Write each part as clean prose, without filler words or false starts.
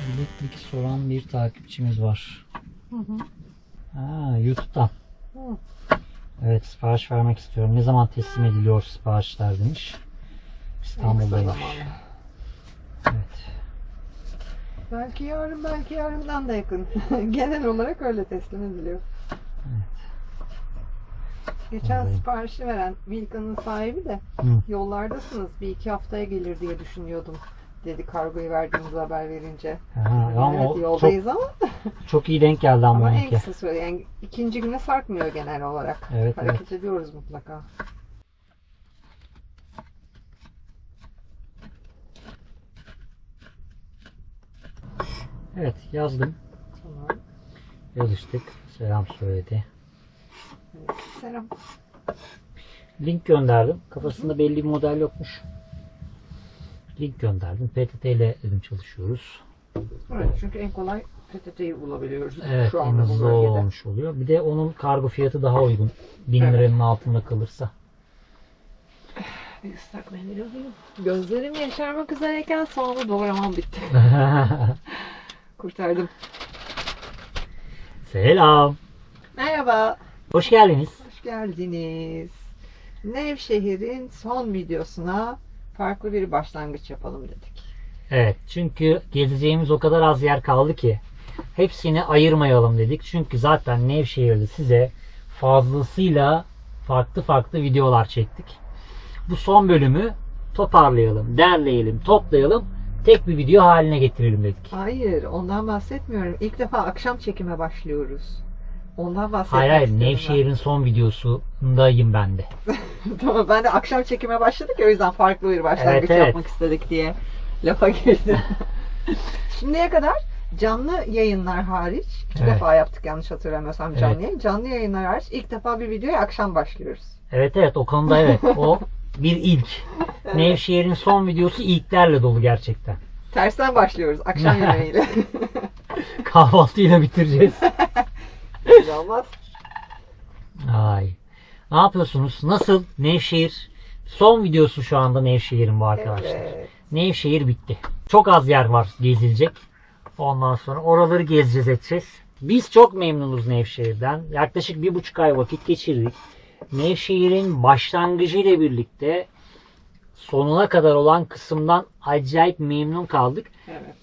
Bileklik soran bir takipçimiz var. Hı hı. YouTube'dan. Hı. Evet, sipariş vermek istiyorum. Ne zaman teslim ediliyor siparişler demiş. İstanbul'daymış. Evet. Belki yarın, belki yarından da yakın. Genel olarak öyle teslim ediliyor. Evet. Geçen Vallahi. siparişi veren Milka'nın sahibi de Hı. yollardasınız, bir iki haftaya gelir diye düşünüyordum dedi kargoyu verdiğimiz haber verince. Ama Evet, o yoldayız ama çok iyi denk geldi ama en onunki. kısa süre, yani ikinci güne sarkmıyor genel olarak. Evet, Hareket ediyoruz mutlaka. Evet, yazdım. Tamam. Yazıştık. Selam söyledi. Evet, selam. Link gönderdim. Kafasında belli bir model yokmuş. Link gönderdim. PTT ile dedim çalışıyoruz. Evet, çünkü en kolay PTT'yi bulabiliyoruz. Evet, şu en anda bu hızlı bölgede. olmuş oluyor. Bir de onun kargo fiyatı daha uygun. 1000 Evet. liranın altında kalırsa. Bir ıslak mendil alayım. Gözlerim yaşarmak üzereyken sonra doğramam bitti. Kurtardım. Selam. Merhaba. Hoş geldiniz. Hoş geldiniz. Nevşehir'in son videosuna farklı bir başlangıç yapalım dedik. Evet, çünkü gezeceğimiz o kadar az yer kaldı ki hepsini ayırmayalım dedik. Çünkü zaten Nevşehir'de size fazlasıyla farklı videolar çektik. Bu son bölümü toparlayalım, derleyelim, toplayalım, tek bir video haline getirelim dedik. Hayır, ondan bahsetmiyorum. İlk defa akşam çekime başlıyoruz. Ondan bahsetmek Hayır, istiyorum ben. Nevşehir'in son videosundayım ben de. Tamam, ben de akşam çekime başladık ya, o yüzden farklı bir başlangıç Evet. yapmak istedik diye lafa girdim. Şimdiye kadar canlı yayınlar hariç, iki Evet. defa yaptık yanlış hatırlamıyorsam canlı Evet. yayın. Canlı yayınlar hariç ilk defa bir videoya akşam başlıyoruz. Evet, o konuda evet. O bir ilk. Evet. Nevşehir'in son videosu ilklerle dolu gerçekten. Tersten başlıyoruz akşam yemeğiyle. Kahvaltıyla bitireceğiz. Öyle olmaz. Ay. Ne yapıyorsunuz? Nasıl? Nevşehir. Son videosu şu anda Nevşehir'in bu arkadaşlar. Evet. Nevşehir bitti. Çok az yer var gezilecek. Ondan sonra oraları gezeceğiz, edeceğiz. Biz çok memnunuz Nevşehir'den. Yaklaşık 1,5 ay vakit geçirdik. Nevşehir'in başlangıcıyla birlikte sonuna kadar olan kısımdan acayip memnun kaldık. Evet.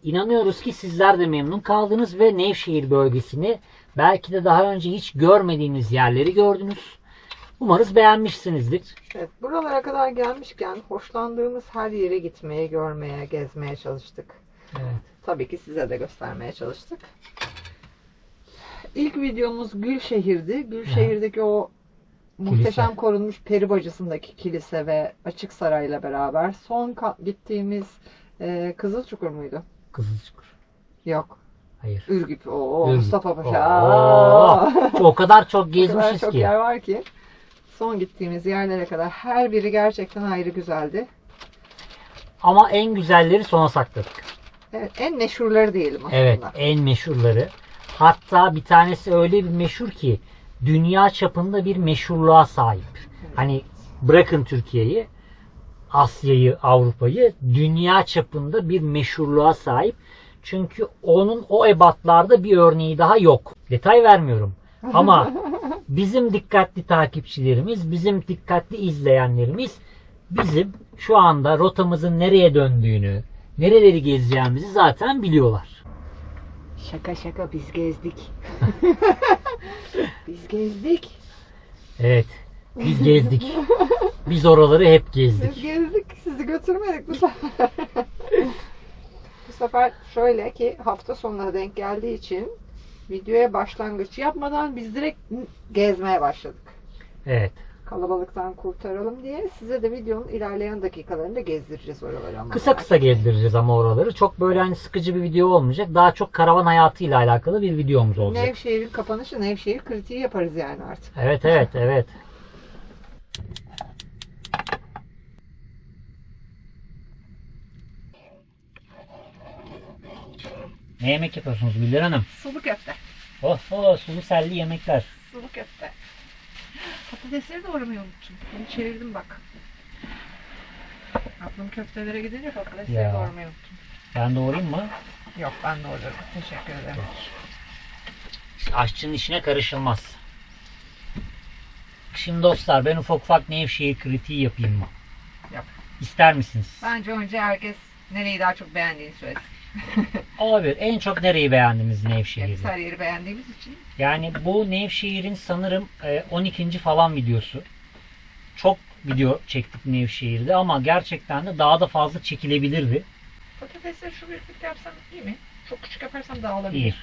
İnanıyoruz ki sizler de memnun kaldınız ve Nevşehir bölgesini belki de daha önce hiç görmediğiniz yerleri gördünüz. Umarız beğenmişsinizdir. Evet, buralara kadar gelmişken hoşlandığımız her yere gitmeye, görmeye, gezmeye çalıştık. Evet. Tabii ki size de göstermeye çalıştık. İlk videomuz Gülşehir'di. Gülşehir'deki o muhteşem Kilise. korunmuş peri bacasındaki kilise ve açık sarayla beraber son gittiğimiz Kızılçukur muydu? Kızılçukur. Yok. Hayır. Ürgüp. Oo, Ürgüp. Mustafa Paşa. O kadar çok O kadar gezmişiz çok ki. yer var ki. Son gittiğimiz yerlere kadar her biri gerçekten ayrı güzeldi. Ama en güzelleri sona sakladık. Evet, en meşhurları diyelim aslında. Evet, en meşhurları. Hatta bir tanesi öyle bir meşhur ki dünya çapında bir meşhurluğa sahip. Hani bırakın Türkiye'yi, Asya'yı, Avrupa'yı, dünya çapında bir meşhurluğa sahip. Çünkü onun o ebatlarda bir örneği daha yok. Detay vermiyorum. Ama bizim dikkatli takipçilerimiz, bizim dikkatli izleyenlerimiz bizim şu anda rotamızın nereye döndüğünü, nereleri gezeceğimizi zaten biliyorlar. Şaka şaka biz gezdik. Biz gezdik. Evet, biz gezdik. Biz oraları hep Biz gezdik. gezdik. Sizi götürmedik bu sefer. Bu sefer şöyle ki hafta sonuna denk geldiği için videoya başlangıç yapmadan biz direkt gezmeye başladık. Evet. Kalabalıktan kurtaralım diye size de videonun ilerleyen dakikalarında gezdireceğiz oraları ama. Kısa kısa gezdireceğiz ama oraları. Çok böyle hani sıkıcı bir video olmayacak. Daha çok karavan hayatıyla alakalı bir videomuz olacak. Nevşehir'in kapanışı, Nevşehir kritiği yaparız yani artık. Evet, evet, evet. Ne yemek yapıyorsunuz Güller Hanım? Sulu köfte. Oh, oh, sulu selli yemekler. Sulu köfte. Patatesleri doğramayı unuttum. Bunu çevirdim bak. Aklım köftelere gidince patatesleri Ya. doğramayı unuttum. Ben doğrayayım mı? Yok ben doğrarım. Teşekkür ederim. Aşçının işine karışılmaz. Şimdi dostlar ben ufak ufak Nevşehir kritiği yapayım mı? Yap. İster misiniz? Bence önce herkes nereyi daha çok beğendiğini söylesin. Olabilir. En çok nereyi beğendiniz Biz Nevşehir'de? her yeri beğendiğimiz için. Yani bu Nevşehir'in sanırım 12. falan videosu. Çok video çektik Nevşehir'de ama gerçekten de daha da fazla çekilebilirdi. Patatesleri şu büyüklükte yapsam iyi mi? Çok küçük yaparsam dağılabilir. İyi.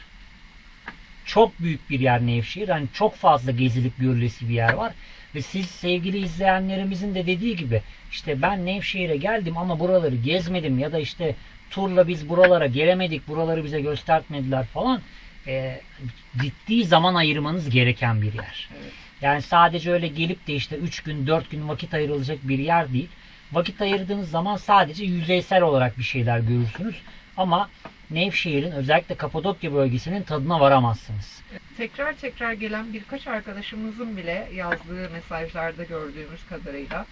Çok büyük bir yer Nevşehir. Hani çok fazla gezilip görülesi bir yer var. Ve siz sevgili izleyenlerimizin de dediği gibi işte ben Nevşehir'e geldim ama buraları gezmedim ya da işte turla biz buralara gelemedik, buraları bize göstermediler falan. Ciddi zaman ayırmanız gereken bir yer. Evet. Yani sadece öyle gelip de işte 3 gün 4 gün vakit ayrılacak bir yer değil. Vakit ayırdığınız zaman sadece yüzeysel olarak bir şeyler görürsünüz. Ama Nevşehir'in özellikle Kapadokya bölgesinin tadına varamazsınız. Tekrar tekrar gelen birkaç arkadaşımızın bile yazdığı mesajlarda gördüğümüz kadarıyla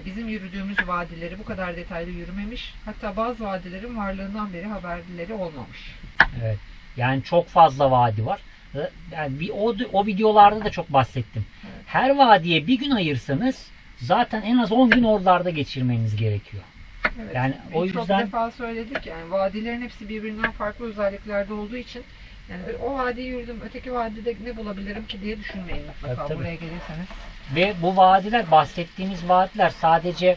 bizim yürüdüğümüz vadileri bu kadar detaylı yürümemiş. Hatta bazı vadilerin varlığından beri haberleri olmamış. Evet. Yani çok fazla vadi var. Yani o videolarda da çok bahsettim. Evet. Her vadiye bir gün ayırsanız zaten en az 10 gün oralarda geçirmeniz gerekiyor. Evet. Yani o Çok yüzden defa söyledik yani vadilerin hepsi birbirinden farklı özelliklerde olduğu için yani o vadiyi yürüdüm öteki vadide ne bulabilirim ki diye düşünmeyin mutlaka Tabii. buraya gelirseniz. ve bu vadiler bahsettiğimiz vadiler sadece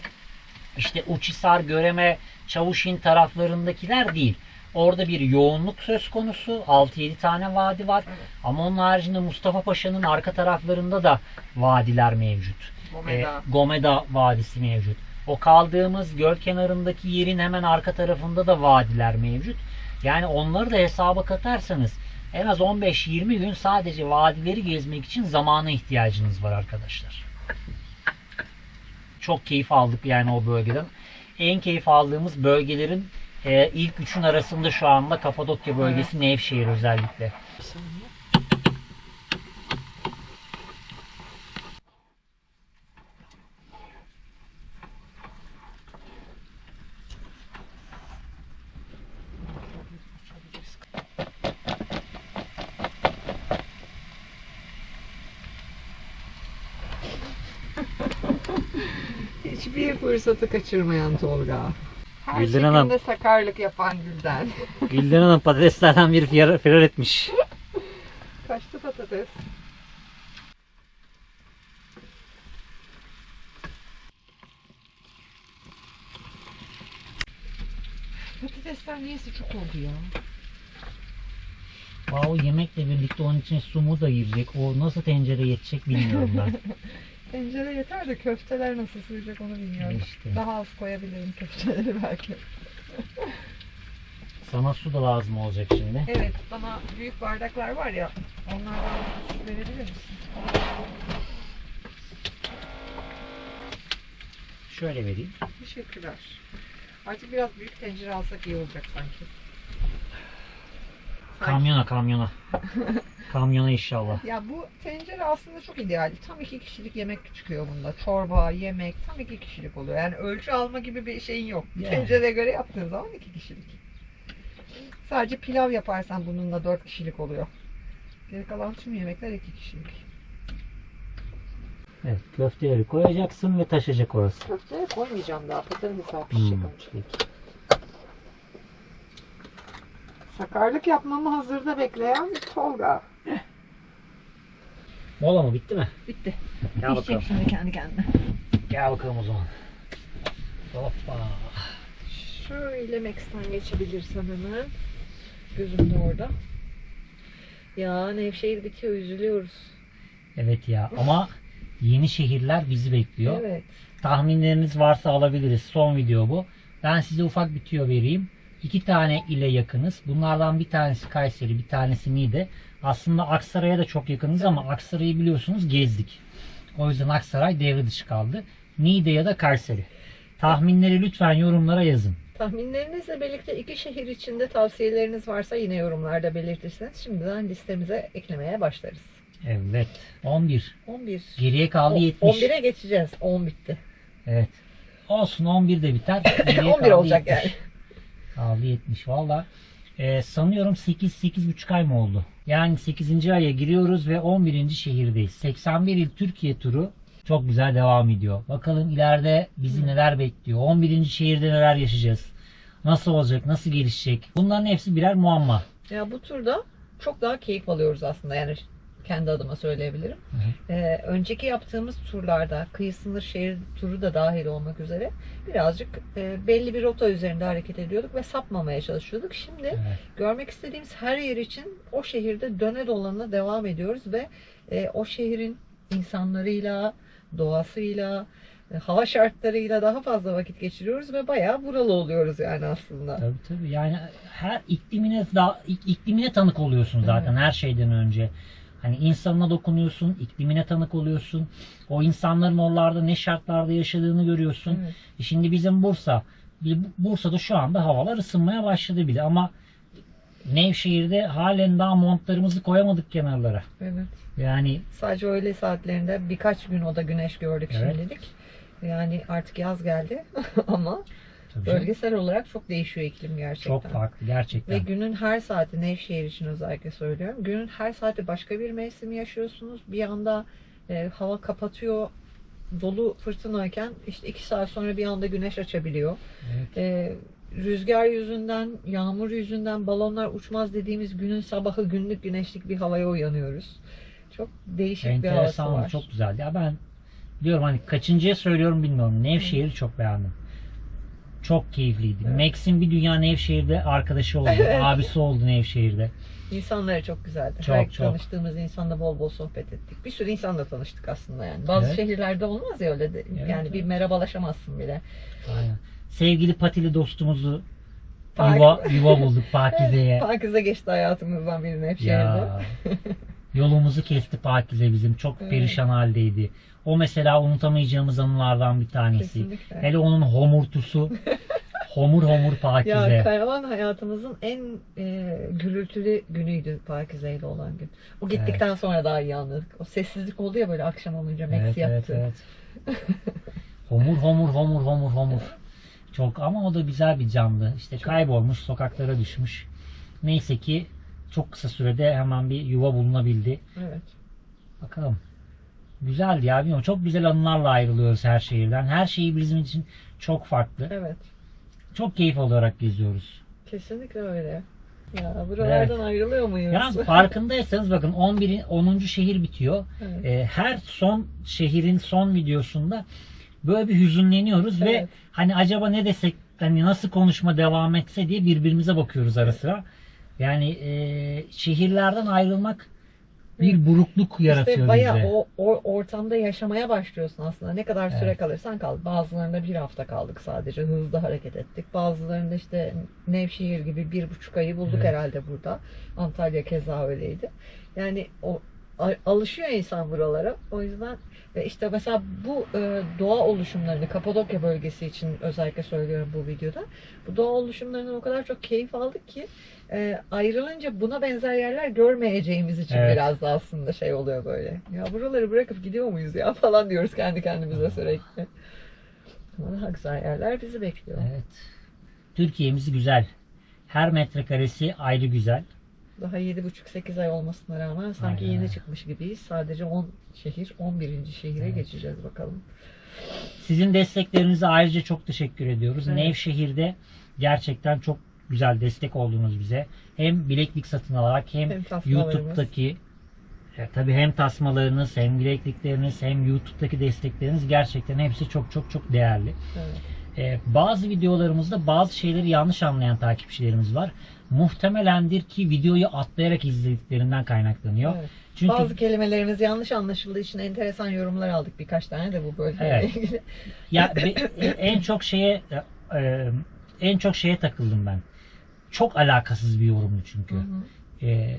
işte Uçhisar, Göreme, Çavuşin taraflarındakiler değil. Orada bir yoğunluk söz konusu. 6-7 tane vadi var. Evet. Ama onun haricinde Mustafa Paşa'nın arka taraflarında da vadiler mevcut. Gomeda. Gomeda Vadisi mevcut. O kaldığımız göl kenarındaki yerin hemen arka tarafında da vadiler mevcut. Yani onları da hesaba katarsanız en az 15-20 gün sadece vadileri gezmek için zamana ihtiyacınız var arkadaşlar. Çok keyif aldık yani o bölgeden. En keyif aldığımız bölgelerin ilk üçün arasında şu anda Kapadokya bölgesi, Nevşehir özellikle. Hiçbir fırsatı kaçırmayan Tolga. Her Gülden Hanım. şekilde sakarlık yapan Gülden. Gülden Hanım patateslerden bir firar etmiş. Kaçtı patates. Patatesler niyeyse çok oldu ya. O yemekle birlikte onun içine su mu da girecek. O nasıl tencere yetecek bilmiyorum ben. Tencere yeter de köfteler nasıl sığacak onu bilmiyorum. İşte. Daha az koyabilirim köfteleri belki. Sana su da lazım olacak şimdi. Evet, bana büyük bardaklar var ya, onlardan su verebilir misin? Şöyle vereyim. Teşekkürler. Artık biraz büyük tencere alsak iyi olacak sanki. Kamyona. Kamyona inşallah. Ya bu tencere aslında çok ideal. Tam 2 kişilik yemek çıkıyor bunda. Çorba, yemek tam 2 kişilik oluyor. Yani ölçü alma gibi bir şeyin yok. Yani. Tencereye göre yaptığın zaman 2 kişilik. Sadece pilav yaparsan bununla 4 kişilik oluyor. Geri kalan tüm yemekler 2 kişilik. Evet, köfteleri koyacaksın ve taşacak orası. Köfteye koymayacağım daha. Patates daha Hmm, pişecek önce. peki. Sakarlık yapmamı hazırda bekleyen Tolga. Mola mı? Bitti mi? Bitti. Gel bakalım. Pişecek şimdi kendi kendine. Gel bakalım o zaman. Hoppa. Şöyle Max'ten geçebilirsem hemen. Gözüm de orada. Ya Nevşehir bitiyor, üzülüyoruz. Evet ya, ama yeni şehirler bizi bekliyor. Evet. Tahminleriniz varsa alabiliriz. Son video bu. Ben size ufak bir tüyo vereyim. 2 tane ile yakınız. Bunlardan bir tanesi Kayseri, bir tanesi Niğde. Aslında Aksaray'a da çok yakınız ama Aksaray'ı biliyorsunuz gezdik. O yüzden Aksaray devre dışı kaldı. Niğde ya da Kayseri. Tahminleri lütfen yorumlara yazın. Tahminlerinizle birlikte iki şehir içinde tavsiyeleriniz varsa yine yorumlarda belirtirseniz şimdiden listemize eklemeye başlarız. Evet. 11. 11. Geriye kaldı 70. 11'e geçeceğiz. 10 bitti. Evet. Olsun, 11 de biter. Geriye 11 kaldı olacak 70. yani. Kaldı 70 valla. Sanıyorum 8-8,5 ay mı oldu? Yani 8. aya giriyoruz ve 11. şehirdeyiz. 81 il Türkiye turu çok güzel devam ediyor. Bakalım ileride bizi neler bekliyor? 11. şehirde neler yaşayacağız? Nasıl olacak? Nasıl gelişecek? Bunların hepsi birer muamma. Ya bu turda çok daha keyif alıyoruz aslında. Yani kendi adıma söyleyebilirim. Önceki yaptığımız turlarda kıyı sınır şehir turu da dahil olmak üzere birazcık belli bir rota üzerinde hareket ediyorduk ve sapmamaya çalışıyorduk. Şimdi Evet. görmek istediğimiz her yer için o şehirde döne dolanına devam ediyoruz ve o şehrin insanlarıyla, doğasıyla, hava şartlarıyla daha fazla vakit geçiriyoruz ve bayağı buralı oluyoruz yani aslında. Tabii. Yani her iklimine tanık oluyorsun zaten her şeyden önce. Hani insanına dokunuyorsun, iklimine tanık oluyorsun. O insanların oralarda ne şartlarda yaşadığını görüyorsun. Evet. Şimdi bizim Bursa'da şu anda havalar ısınmaya başladı bile ama Nevşehir'de halen daha montlarımızı koyamadık kenarlara. Evet. Yani Sadece öğle saatlerinde birkaç gün o da güneş gördük Evet. şimdilik. Yani artık yaz geldi ama tabii canım, bölgesel olarak çok değişiyor iklim gerçekten. çok farklı gerçekten. Ve günün her saati, Nevşehir için özellikle söylüyorum. Günün her saati başka bir mevsim yaşıyorsunuz. Bir anda hava kapatıyor. Dolu fırtınayken işte 2 saat sonra bir anda güneş açabiliyor. Evet. Rüzgar yüzünden, yağmur yüzünden balonlar uçmaz dediğimiz günün sabahı günlük güneşlik bir havaya uyanıyoruz. Çok değişik bir havası Enteresan, var. çok güzeldi. Ya ben diyorum hani kaçıncıya söylüyorum bilmiyorum. Nevşehir'i çok beğendim. Çok keyifliydi. Evet. Max'in bir dünya Nevşehir'de arkadaşı oldu. Evet. Abisi oldu Nevşehir'de. İnsanları çok güzeldi. Çok, Her çok. tanıştığımız insanla bol bol sohbet ettik. Bir sürü insanla tanıştık aslında yani. Bazı Evet. şehirlerde olmaz ya öyle de. Evet, Yani bir evet. merhabalaşamazsın bile. Aynen. Sevgili Patili dostumuzu Pak- yuva bulduk Pakize'ye. Pakize geçti hayatımızdan birine hep şehirde. Ya. Yolumuzu kesti Pakize bizim. Çok Evet. perişan haldeydi. O mesela unutamayacağımız anılardan bir tanesi. Kesinlikle. Hele onun homurtusu. Homur homur Pakize. Ya karavan hayatımızın en gürültülü günüydü Pakize'yle olan gün. O gittikten sonra daha iyi anladık. O sessizlik oldu ya böyle akşam olunca Max Evet, yaptı. evet. Homur. Çok, ama o da güzel bir canlı. İşte kaybolmuş, sokaklara düşmüş. Neyse ki çok kısa sürede hemen bir yuva bulunabildi. Evet. Bakalım. Güzeldi ya. Bilmiyorum. Çok güzel anılarla ayrılıyoruz her şehirden. Her şeyi bizim için çok farklı. Evet. Çok keyif alarak geziyoruz. Kesinlikle öyle. Ya buralardan ayrılıyor muyuz? Yani farkındaysanız bakın 10. şehir bitiyor. Evet. Her şehrin son videosunda böyle bir hüzünleniyoruz ve Evet. hani acaba ne desek, hani nasıl konuşma devam etse diye birbirimize bakıyoruz ara sıra. Yani şehirlerden ayrılmak bir burukluk yaratıyor İşte bayağı bize. o ortamda yaşamaya başlıyorsun aslında. Ne kadar süre Evet. kalırsan kal. Bazılarında bir hafta kaldık sadece. Hızlı hareket ettik. Bazılarında işte Nevşehir gibi 1,5 ayı bulduk Evet. herhalde burada. Antalya keza öyleydi. Yani alışıyor insan buralara. O yüzden ve işte mesela bu doğa oluşumlarını Kapadokya bölgesi için özellikle söylüyorum bu videoda. Bu doğa oluşumlarından o kadar çok keyif aldık ki ayrılınca buna benzer yerler görmeyeceğimiz için Evet. biraz da aslında şey oluyor böyle. Ya buraları bırakıp gidiyor muyuz ya falan diyoruz kendi kendimize sürekli. Ama daha güzel yerler bizi bekliyor. Evet. Türkiye'miz güzel. Her metrekaresi ayrı güzel. Daha 7,5-8 ay olmasına rağmen sanki Aynen. yeni çıkmış gibiyiz. Sadece 10 şehir, 11. şehire Evet. geçeceğiz bakalım. Sizin desteklerinize ayrıca çok teşekkür ediyoruz. Evet. Nevşehir'de gerçekten çok güzel destek oldunuz bize. Hem bileklik satın alarak hem tasmalarımız. YouTube'daki tabii hem tasmalarınız hem bileklikleriniz hem YouTube'daki destekleriniz gerçekten hepsi çok çok çok değerli. Evet. Bazı videolarımızda bazı şeyleri yanlış anlayan takipçilerimiz var. Muhtemelendir ki videoyu atlayarak izlediklerinden kaynaklanıyor. Evet. Çünkü Bazı kelimelerimiz yanlış anlaşıldığı için enteresan yorumlar aldık birkaç tane de bu bölgeyle Evet. ilgili. ya en çok şeye takıldım ben. Çok alakasız bir yorumdu çünkü. Hı hı.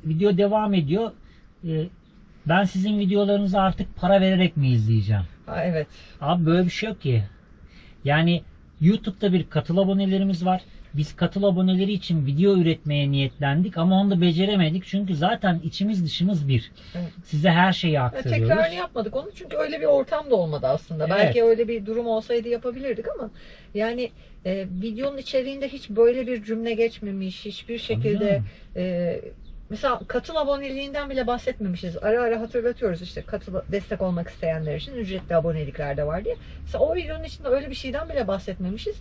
Video devam ediyor. Ben sizin videolarınızı artık para vererek mi izleyeceğim? Ha, evet. Abi böyle bir şey yok ki. Yani YouTube'da bir katıl abonelerimiz var. Biz katıl aboneleri için video üretmeye niyetlendik ama onu da beceremedik. Çünkü zaten içimiz dışımız bir. Evet. Size her şeyi Ya, aktarıyoruz. tekrarını yapmadık onu çünkü öyle bir ortam da olmadı aslında. Evet. Belki öyle bir durum olsaydı yapabilirdik ama yani videonun içeriğinde hiç böyle bir cümle geçmemiş. Hiçbir şekilde mesela katıl aboneliğinden bile bahsetmemişiz. Ara ara hatırlatıyoruz işte destek olmak isteyenler için ücretli abonelikler de var diye. Mesela o videonun içinde öyle bir şeyden bile bahsetmemişiz.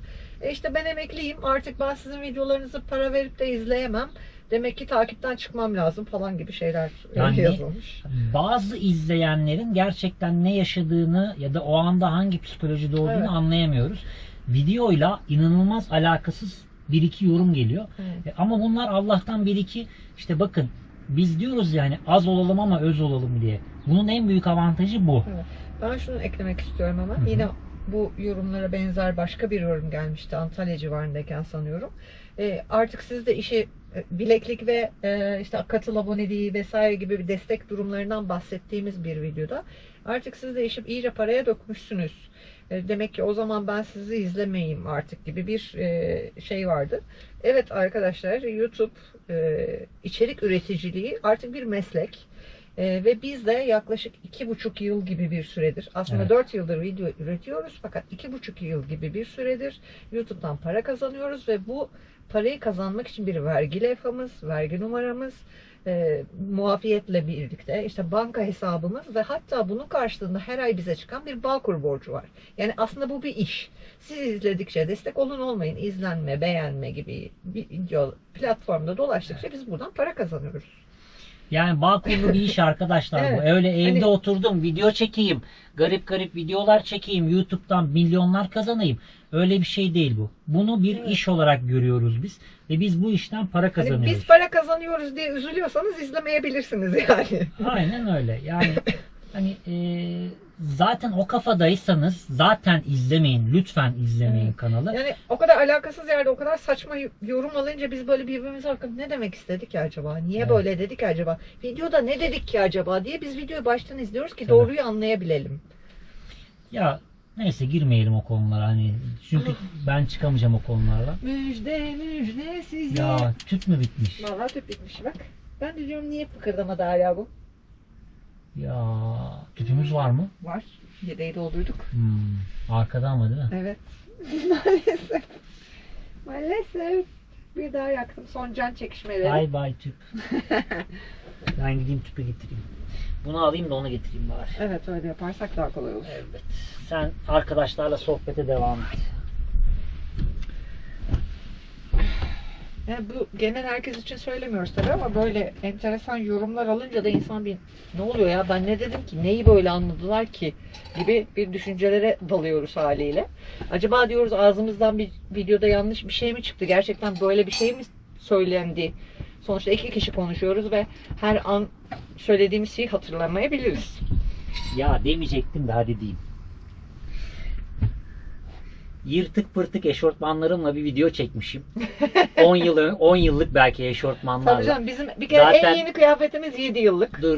İşte ben emekliyim artık ben sizin videolarınızı para verip de izleyemem. Demek ki takipten çıkmam lazım falan gibi şeyler Yani yazılmış. bazı izleyenlerin gerçekten ne yaşadığını ya da o anda hangi psikolojide olduğunu Evet. anlayamıyoruz. Videoyla inanılmaz alakasız bir iki yorum geliyor. Evet. Ama bunlar Allah'tan bir iki işte bakın biz diyoruz yani az olalım ama öz olalım diye. Bunun en büyük avantajı bu. Evet. Ben şunu eklemek istiyorum hemen. Hı hı. Yine bu yorumlara benzer başka bir yorum gelmişti Antalya civarındayken sanıyorum. Artık siz de işi bileklik ve işte katıl aboneliği vesaire gibi bir destek durumlarından bahsettiğimiz bir videoda artık siz de işi iyice paraya dökmüşsünüz. Demek ki o zaman ben sizi izlemeyeyim artık gibi bir şey vardı. Evet arkadaşlar YouTube içerik üreticiliği artık bir meslek. Ve biz de yaklaşık 2,5 yıl gibi bir süredir aslında Evet. 4 yıldır video üretiyoruz fakat 2,5 yıl gibi bir süredir YouTube'dan para kazanıyoruz ve bu parayı kazanmak için bir vergi levhamız, vergi numaramız, muafiyetle birlikte işte banka hesabımız ve hatta bunun karşılığında her ay bize çıkan bir Bağkur borcu var. Yani aslında bu bir iş. Siz izledikçe destek olun olmayın, izlenme, beğenme gibi bir video platformda dolaştıkça biz buradan para kazanıyoruz. Yani Bağkurlu bir iş arkadaşlar bu. Evet. Öyle evde Hani- oturdum video çekeyim. Garip garip videolar çekeyim. YouTube'dan milyonlar kazanayım. Öyle bir şey değil bu. Bunu bir Evet. iş olarak görüyoruz biz. Ve biz bu işten para Hani kazanıyoruz. biz para kazanıyoruz diye üzülüyorsanız izlemeyebilirsiniz yani. Aynen öyle. Yani hani zaten o kafadaysanız zaten izlemeyin. Lütfen izlemeyin Evet. kanalı. Yani o kadar alakasız yerde o kadar saçma yorum alınca biz böyle birbirimize bakıp ne demek istedik ki acaba? Niye Evet. böyle dedik ki acaba? Videoda ne dedik ki acaba diye biz videoyu baştan izliyoruz ki Tabii. doğruyu anlayabilelim. Ya neyse girmeyelim o konulara. Hani çünkü ben çıkamayacağım o konulardan. Müjde size. Ya tüp mü bitmiş? Vallahi tüp bitmiş bak. Ben de diyorum niye fıkırdamadı hala bu? Ya tüpümüz var mı? Var. Yedeği doldurduk. Arkada ama değil mi? Evet. Maalesef. Maalesef. Bir daha yaktım. Son can çekişmeleri. Bay bay tüp. Ben gideyim tüpü getireyim. Bunu alayım da onu getireyim bari. Evet öyle yaparsak daha kolay olur. Evet. Sen arkadaşlarla sohbete devam et. Yani bu genel herkes için söylemiyoruz tabii ama böyle enteresan yorumlar alınca da insan bir ne oluyor ya ben ne dedim ki neyi böyle anladılar ki gibi bir düşüncelere dalıyoruz haliyle. Acaba diyoruz ağzımızdan bir videoda yanlış bir şey mi çıktı? Gerçekten böyle bir şey mi söylendi? Sonuçta 2 kişi konuşuyoruz ve her an söylediğimiz şeyi hatırlamayabiliriz. Ya demeyecektim de hadi diyeyim. Yırtık pırtık eşortmanlarımla bir video çekmişim. 10 yıllık belki eşortmanlarla. Tabii canım bizim bir kere Zaten- en yeni kıyafetimiz 7 yıllık. Dur.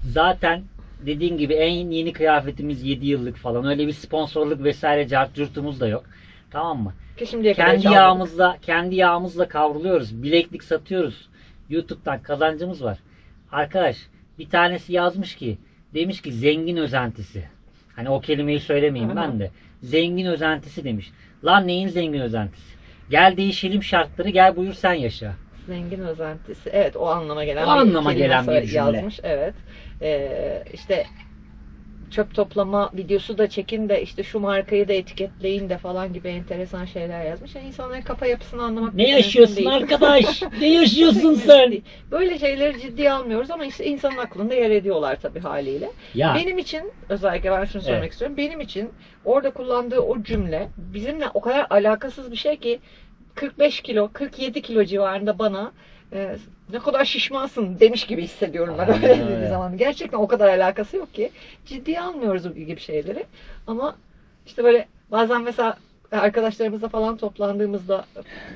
Zaten dediğin gibi en yeni kıyafetimiz 7 yıllık falan. Öyle bir sponsorluk vesaire cartcurtumuz da yok. Tamam mı? Ki şimdiye kadar Kendi çalmadık. yağımızla kavruluyoruz. Bileklik satıyoruz. YouTube'dan kazancımız var. Arkadaş bir tanesi yazmış ki demiş ki zengin özentisi. Hani o kelimeyi söylemeyeyim ben de. Zengin özentisi demiş. Lan neyin zengin özentisi? Gel değişelim şartları gel buyur sen yaşa. Zengin özentisi. Evet, o anlama gelen O anlama gelen bir cümle. yazmış. Evet. İşte çöp toplama videosu da çekin de işte şu markayı da etiketleyin de falan gibi enteresan şeyler yazmış. Yani insanların kafa yapısını anlamak Ne yaşıyorsun değil. arkadaş? Ne yaşıyorsun sen? Böyle şeyleri ciddiye almıyoruz ama işte insanın aklında yer ediyorlar tabii haliyle. Ya Benim için özellikle ben şunu söylemek Evet. istiyorum. Benim için orada kullandığı o cümle bizimle o kadar alakasız bir şey ki 45 kilo, 47 kilo civarında bana ne kadar şişmansın demiş gibi hissediyorum ben Aynen öyle dediği öyle. zaman. Gerçekten o kadar alakası yok ki. Ciddiye almıyoruz bu gibi şeyleri. Ama işte böyle bazen mesela arkadaşlarımızla falan toplandığımızda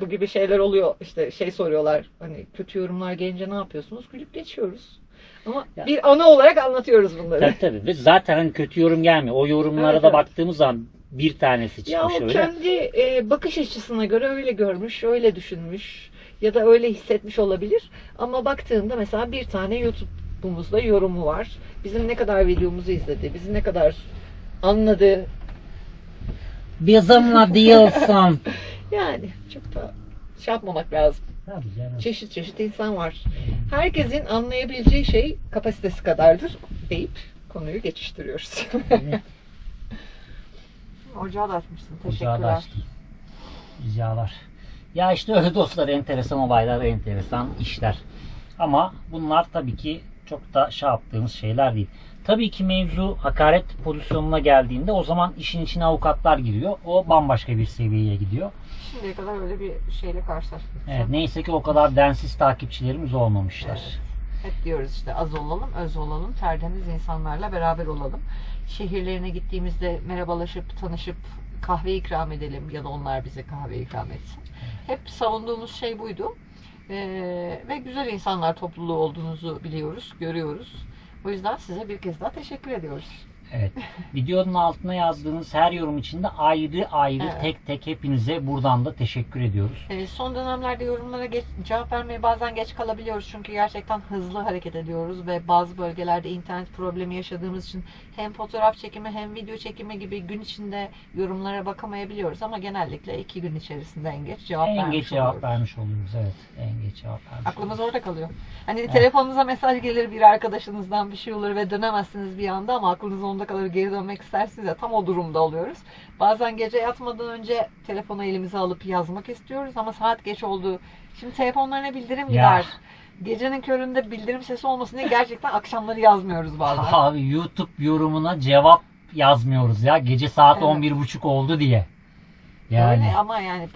bu gibi şeyler oluyor. İşte şey soruyorlar, hani kötü yorumlar gelince ne yapıyorsunuz? Gülüp geçiyoruz. Ama Ya. bir ana olarak anlatıyoruz bunları. tabii. Ve zaten hani kötü yorum gelmiyor. O yorumlara Evet, da evet. baktığımız zaman bir tanesi Ya çıkmış o öyle. kendi bakış açısına göre öyle görmüş, öyle düşünmüş ya da öyle hissetmiş olabilir. Ama baktığında mesela bir tane YouTube'umuzda yorumu var. Bizim ne kadar videomuzu izledi, bizi ne kadar anladı. Bizimle değilsin. Yani çok da şey yapmamak lazım. Tabii canım. Çeşit çeşit insan var. Herkesin anlayabileceği şey kapasitesi kadardır deyip konuyu geçiştiriyoruz. Evet. Ocağı da açmışsın. Ocağı da Teşekkürler. açtım. Ricalar. Ya işte öyle dostlar, enteresan olaylar, enteresan işler. Ama bunlar tabii ki çok da şey yaptığımız şeyler değil. Tabii ki mevzu hakaret pozisyonuna geldiğinde o zaman işin içine avukatlar giriyor. O bambaşka bir seviyeye gidiyor. Şimdiye kadar öyle bir şeyle karşılaştık. Evet, neyse ki o kadar densiz takipçilerimiz olmamışlar. Hep diyoruz işte az olalım, öz olalım, tertemiz insanlarla beraber olalım. Şehirlerine gittiğimizde merhabalaşıp, tanışıp kahve ikram edelim ya da onlar bize kahve ikram etsin. Hep savunduğumuz şey buydu. Ve güzel insanlar topluluğu olduğunuzu biliyoruz, görüyoruz. O yüzden size bir kez daha teşekkür ediyoruz. Evet. Videonun altına yazdığınız her yorum için de ayrı ayrı Evet. tek tek hepinize buradan da teşekkür ediyoruz. Son dönemlerde yorumlara cevap vermeye bazen geç kalabiliyoruz çünkü gerçekten hızlı hareket ediyoruz ve bazı bölgelerde internet problemi yaşadığımız için hem fotoğraf çekimi hem video çekimi gibi gün içinde yorumlara bakamayabiliyoruz ama genellikle 2 gün içerisinde en geç cevap En vermiş geç cevap oluyoruz. vermiş oluyoruz. Evet. En geç cevap vermiş Aklımız oluyoruz. orada kalıyor. Hani telefonunuza mesaj gelir, bir arkadaşınızdan bir şey olur ve dönemezsiniz bir anda ama aklınız onda kalır, geri dönmek istersiniz ya, tam o durumda oluyoruz. Bazen gece yatmadan önce telefonu elimize alıp yazmak istiyoruz ama saat geç oldu. Şimdi telefonlarına bildirim gider. Gecenin köründe bildirim sesi olmasın diye gerçekten akşamları yazmıyoruz bazen. Abi YouTube yorumuna cevap yazmıyoruz ya. Gece saat Evet. 11.30 oldu diye. Yani. Öyle ama yani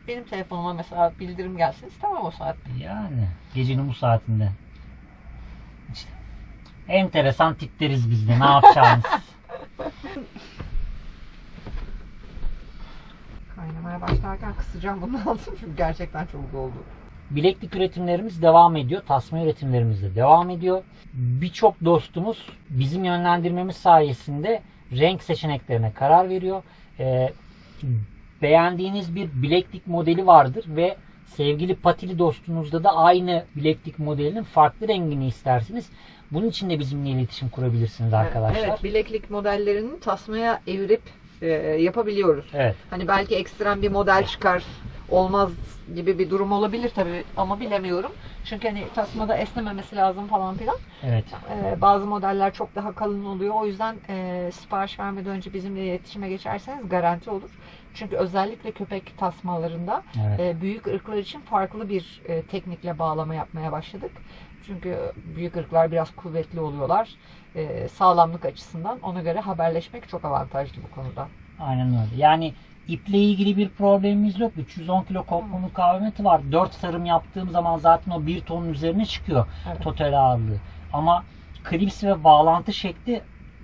benim telefonuma mesela bildirim gelsin istemem o saatte. Yani. Gecenin bu saatinde. İşte. Enteresan tipleriz biz de. Ne yapacağımız. Kaynamaya başlarken kısacağım bunu aldım çünkü gerçekten çok oldu. Bileklik üretimlerimiz devam ediyor. Tasma üretimlerimiz de devam ediyor. Birçok dostumuz bizim yönlendirmemiz sayesinde renk seçeneklerine karar veriyor. Beğendiğiniz bir bileklik modeli vardır ve sevgili patili dostunuzda da aynı bileklik modelinin farklı rengini istersiniz. Bunun için de bizimle iletişim kurabilirsiniz arkadaşlar. Evet, bileklik modellerini tasmaya evirip yapabiliyoruz. Evet. Hani belki ekstrem bir model çıkar, olmaz gibi bir durum olabilir tabii ama bilemiyorum. Çünkü hani tasmada esnememesi lazım falan filan. Evet. Bazı modeller çok daha kalın oluyor. O yüzden sipariş vermeden önce bizimle iletişime geçerseniz garanti olur. Çünkü özellikle köpek tasmalarında Evet. büyük ırklar için farklı bir teknikle bağlama yapmaya başladık. Çünkü büyük ırklar biraz kuvvetli oluyorlar. Sağlamlık açısından ona göre haberleşmek çok avantajlı bu konuda. Aynen öyle. Yani iple ilgili bir problemimiz yok. 310 kilo kopma mukavemeti var. 4 sarım yaptığım zaman zaten o 1 tonun üzerine çıkıyor. Evet. Total ağırlığı. Ama klips ve bağlantı şekli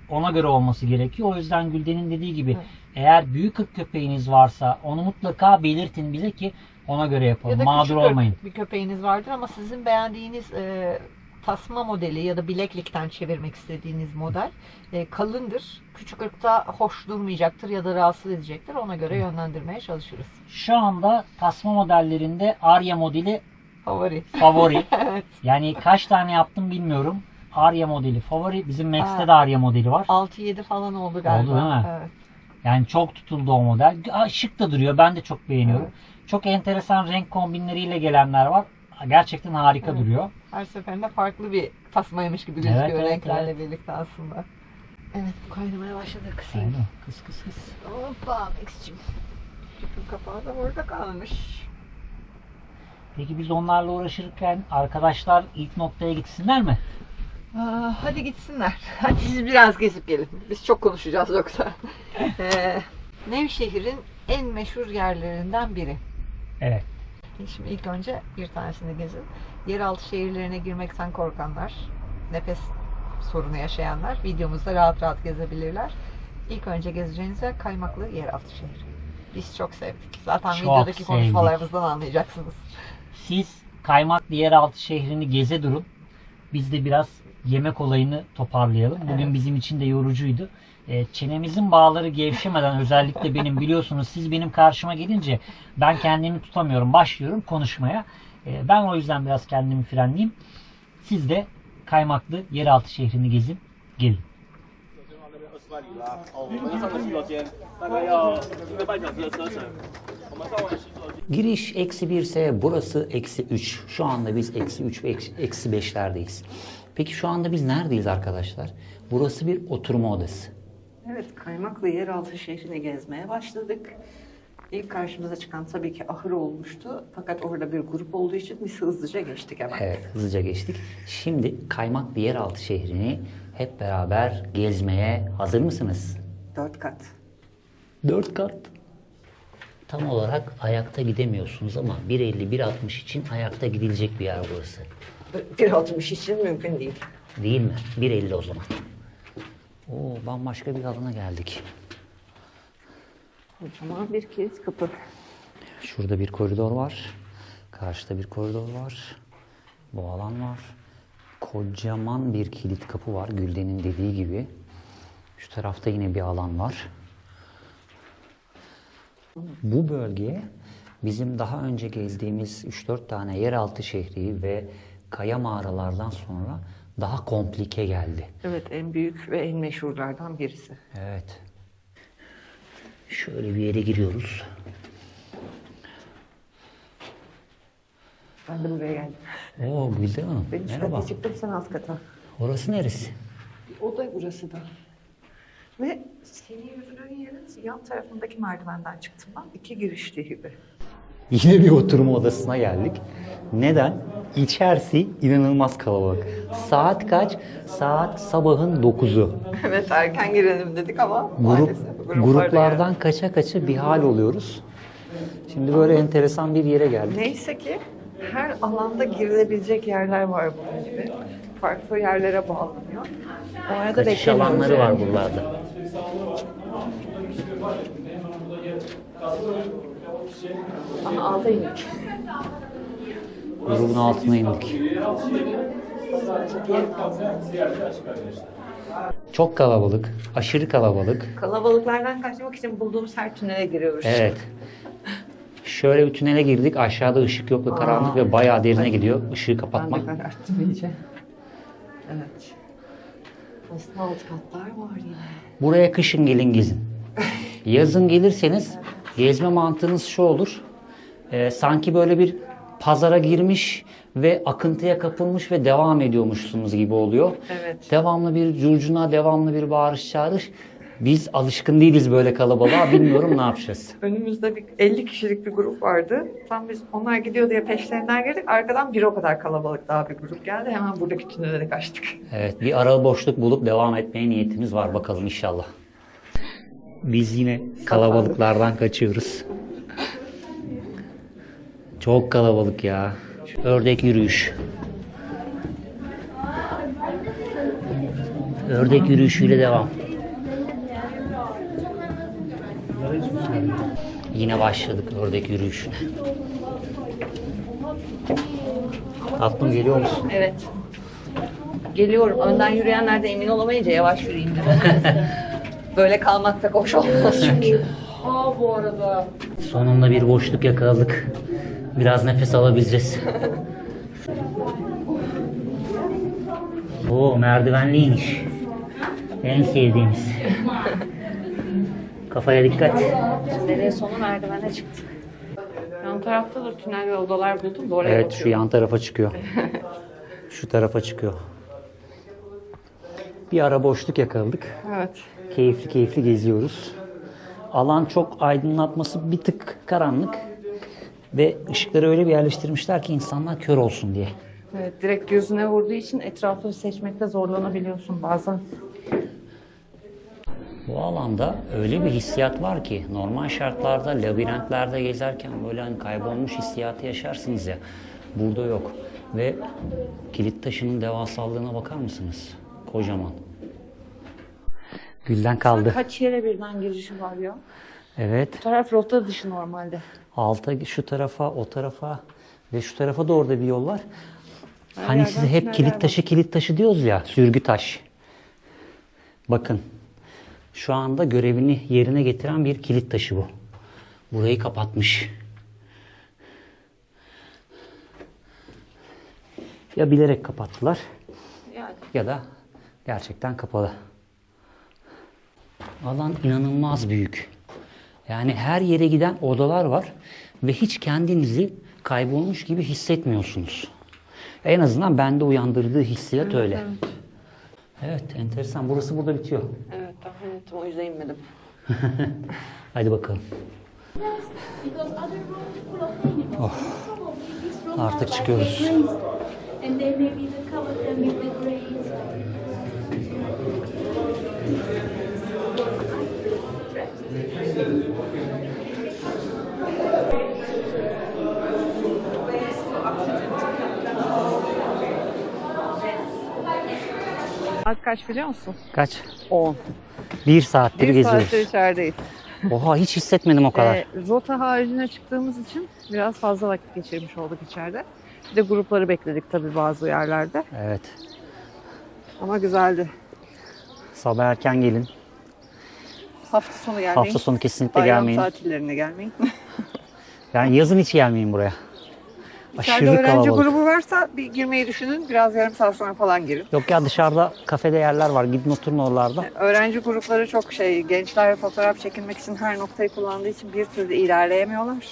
ona göre olması gerekiyor. O yüzden Gülden'in dediği gibi Evet. eğer büyük ırk köpeğiniz varsa onu mutlaka belirtin bize ki ona göre yapalım. Ya da Mağdur küçük olmayın. bir köpeğiniz vardır ama sizin beğendiğiniz tasma modeli ya da bileklikten çevirmek istediğiniz model kalındır. Küçük ırkta hoş durmayacaktır ya da rahatsız edecektir. Ona göre yönlendirmeye çalışırız. Şu anda tasma modellerinde Arya modeli Favori. favori. Evet. Yani kaç tane yaptım bilmiyorum. Arya modeli favori. Bizim Max'te Ha. de Arya modeli var. 6-7 falan oldu galiba. Oldu değil mi? Evet. Yani çok tutuldu o model. Şık da duruyor. Ben de çok beğeniyorum. Evet. Çok enteresan renk kombinleriyle gelenler var. gerçekten harika duruyor. Her seferinde farklı bir tasmaymış gibi gözüküyor Evet, renklerle birlikte aslında. Evet, bu kaynamaya başladı. Kısayım. Aynen. Kıs kıs kıs. Hoppa Max'cim. Tüpün kapağı da orada kalmış. Peki biz onlarla uğraşırken arkadaşlar ilk noktaya gitsinler mi? Hadi gitsinler. Hadi siz biraz gezip gelin. Biz çok konuşacağız yoksa. Nevşehir'in en meşhur yerlerinden biri. Evet. Şimdi ilk önce bir tanesini gezin. Yeraltı şehirlerine girmekten korkanlar, nefes sorunu yaşayanlar videomuzda rahat rahat gezebilirler. İlk önce gezeceğiniz yer Kaymaklı Yeraltı şehri. Biz çok sevdik. Zaten Çok videodaki sevdik. konuşmalarımızdan anlayacaksınız. Siz Kaymaklı Yeraltı şehrini geze durun. Biz de biraz yemek olayını toparlayalım. Bugün Evet. bizim için de yorucuydu. Çenemizin bağları gevşemeden özellikle benim biliyorsunuz siz benim karşıma gelince ben kendimi tutamıyorum. Başlıyorum konuşmaya. Ben o yüzden biraz kendimi frenleyeyim. Siz de Kaymaklı Yeraltı şehrini gezin. Gelin. 20里啦，我们上个洗手间大概要1个半小时的车程。我们上完洗手间。 Giriş -1 ise burası -3. Şu anda biz -3 ve -5'lerdeyiz. Peki şu anda biz neredeyiz arkadaşlar? Burası bir oturma odası. Evet, Kaymaklı Yeraltı şehrini gezmeye başladık. İlk karşımıza çıkan tabii ki ahır olmuştu. Fakat orada bir grup olduğu için biz hızlıca geçtik hemen. Evet, hızlıca geçtik. Şimdi Kaymaklı Yeraltı şehrini hep beraber gezmeye hazır mısınız? 4 kat. 4 kat. Tam olarak ayakta gidemiyorsunuz ama 1.50-1.60 için ayakta gidilecek bir yer burası. 1.60 için mümkün değil. Değil mi? 1.50 o zaman. Oo, bambaşka bir alana geldik. Kocaman bir kilit kapı. Şurada bir koridor var. Karşıda bir koridor var. Bu alan var. Kocaman bir kilit kapı var. Gülden'in dediği gibi. Şu tarafta yine bir alan var. Bu bölge bizim daha önce gezdiğimiz 3-4 tane yeraltı şehri ve kaya mağaralardan sonra daha komplike geldi. Evet, en büyük ve en meşhurlardan birisi. Evet. Şöyle bir yere giriyoruz. Ben de buraya geldim. Oo Gülden Hanım. Ben üst Merhaba. kata çıktım, sen alt kata. Orası neresi? O da burası da. Ve senin yürüdüğün yerin yan tarafındaki merdivenden çıktım ben. 2 girişli gibi. Yine bir oturma odasına geldik. Neden? İçerisi inanılmaz kalabalık. Saat kaç? Saat sabahın 9'u. Evet, erken girelim dedik ama maalesef gruplar da Gruplardan geldi. kaça kaça bir hal oluyoruz. Şimdi böyle enteresan bir yere geldik. Neyse ki her alanda girilebilecek yerler var bunun gibi. Farklı yerlere bağlanıyor. O arada Kaçış beklemiyoruz alanları yani. var buralarda. Ama alta indik. Grubun altına indik. Çok kalabalık, aşırı kalabalık. Kalabalıklardan kaçmak için bulduğumuz her tünele giriyoruz. Evet. Şöyle bir tünele girdik. Aşağıda ışık yok ve karanlık ve bayağı derine gidiyor. Işığı Ben kapatmak. de kararttım iyice. Evet. Aslında alt katlar var yine. Buraya kışın gelin gezin. Yazın gelirseniz gezme mantığınız şu olur. Sanki böyle bir pazara girmiş ve akıntıya kapılmış ve devam ediyormuşsunuz gibi oluyor. Evet. Devamlı bir curcuna, devamlı bir bağırış çağırış. Biz alışkın değiliz böyle kalabalığa. Bilmiyorum ne yapacağız. Önümüzde bir 50 kişilik bir grup vardı. Tam biz onlar gidiyor diye peşlerinden girdik. Arkadan bir o kadar kalabalık daha bir grup geldi. Hemen buradaki tünele kaçtık. Evet, bir ara boşluk bulup devam etmeye niyetimiz var. Bakalım inşallah. Biz yine kalabalıklardan kaçıyoruz. Çok kalabalık ya. Ördek yürüyüş. Ördek yürüyüşüyle devam. Yine başladık ördek yürüyüşüne. Tatlım geliyor musun? Evet. Geliyorum. Önden yürüyenler de emin olamayınca yavaş yürüyeyim dedim. Böyle kalmak pek hoş olmaz çünkü. Bu arada. Sonunda bir boşluk yakaladık. Biraz nefes alabileceğiz. Oo, merdivenli iniş. En sevdiğimiz. Kafaya dikkat. Nereye sonu merdivene çıktık. Yan tarafta da tünel ve odalar buldum da oraya Evet, bakıyorum. şu yan tarafa çıkıyor. Şu tarafa çıkıyor. Bir ara boşluk yakaladık. Evet. Keyifli keyifli geziyoruz. Alan çok aydınlatması bir tık karanlık. Ve ışıkları öyle bir yerleştirmişler ki insanlar kör olsun diye. Evet, direkt gözüne vurduğu için etrafı seçmekte zorlanabiliyorsun bazen. Bu alanda öyle bir hissiyat var ki normal şartlarda labirentlerde gezerken böyle hani kaybolmuş hissiyatı yaşarsınız ya. Burada yok. Ve kilit taşının devasallığına bakar mısınız? Kocaman. Gülden kaldı. Kaç yere birden girişi var ya? Evet. Bu taraf rota dışı normalde. Alta şu tarafa, o tarafa ve şu tarafa da orada bir yol var. Hani yerden size hep tüneller kilit taşı diyoruz ya, sürgü taş. Bakın. Şu anda görevini yerine getiren bir kilit taşı bu. Burayı kapatmış. Ya bilerek kapattılar Yani. ya da gerçekten kapalı. Alan inanılmaz büyük. Yani her yere giden odalar var ve hiç kendinizi kaybolmuş gibi hissetmiyorsunuz. En azından bende uyandırdığı hissiyat öyle. Evet. Evet, enteresan. Burası burada bitiyor. Evet, tahmin ettim. O yüzden inmedim. Hadi bakalım. Oh. Artık çıkıyoruz. And then maybe the cover them with the grades. Saat kaç biliyor musun? Kaç? 10. Bir saattir Bir geziyoruz. saattir içerideyiz. Oha, hiç hissetmedim o kadar. Rota haricine çıktığımız için biraz fazla vakit geçirmiş olduk içeride. Bir de grupları bekledik tabii bazı yerlerde. Evet. Ama güzeldi. Sabah erken gelin. Hafta sonu gelmeyin. Hafta sonu kesinlikle Bayram gelmeyin. tatillerine gelmeyin. Yani yazın hiç gelmeyin buraya. İçeride Aşırı öğrenci kalabalık. grubu varsa bir girmeyi düşünün. Biraz yarım saat sonra falan girin. Yok ya, dışarıda kafede yerler var. Gidin oturun oralarda. Öğrenci grupları çok gençler fotoğraf çekilmek için her noktayı kullandığı için bir türlü ilerleyemiyorlar.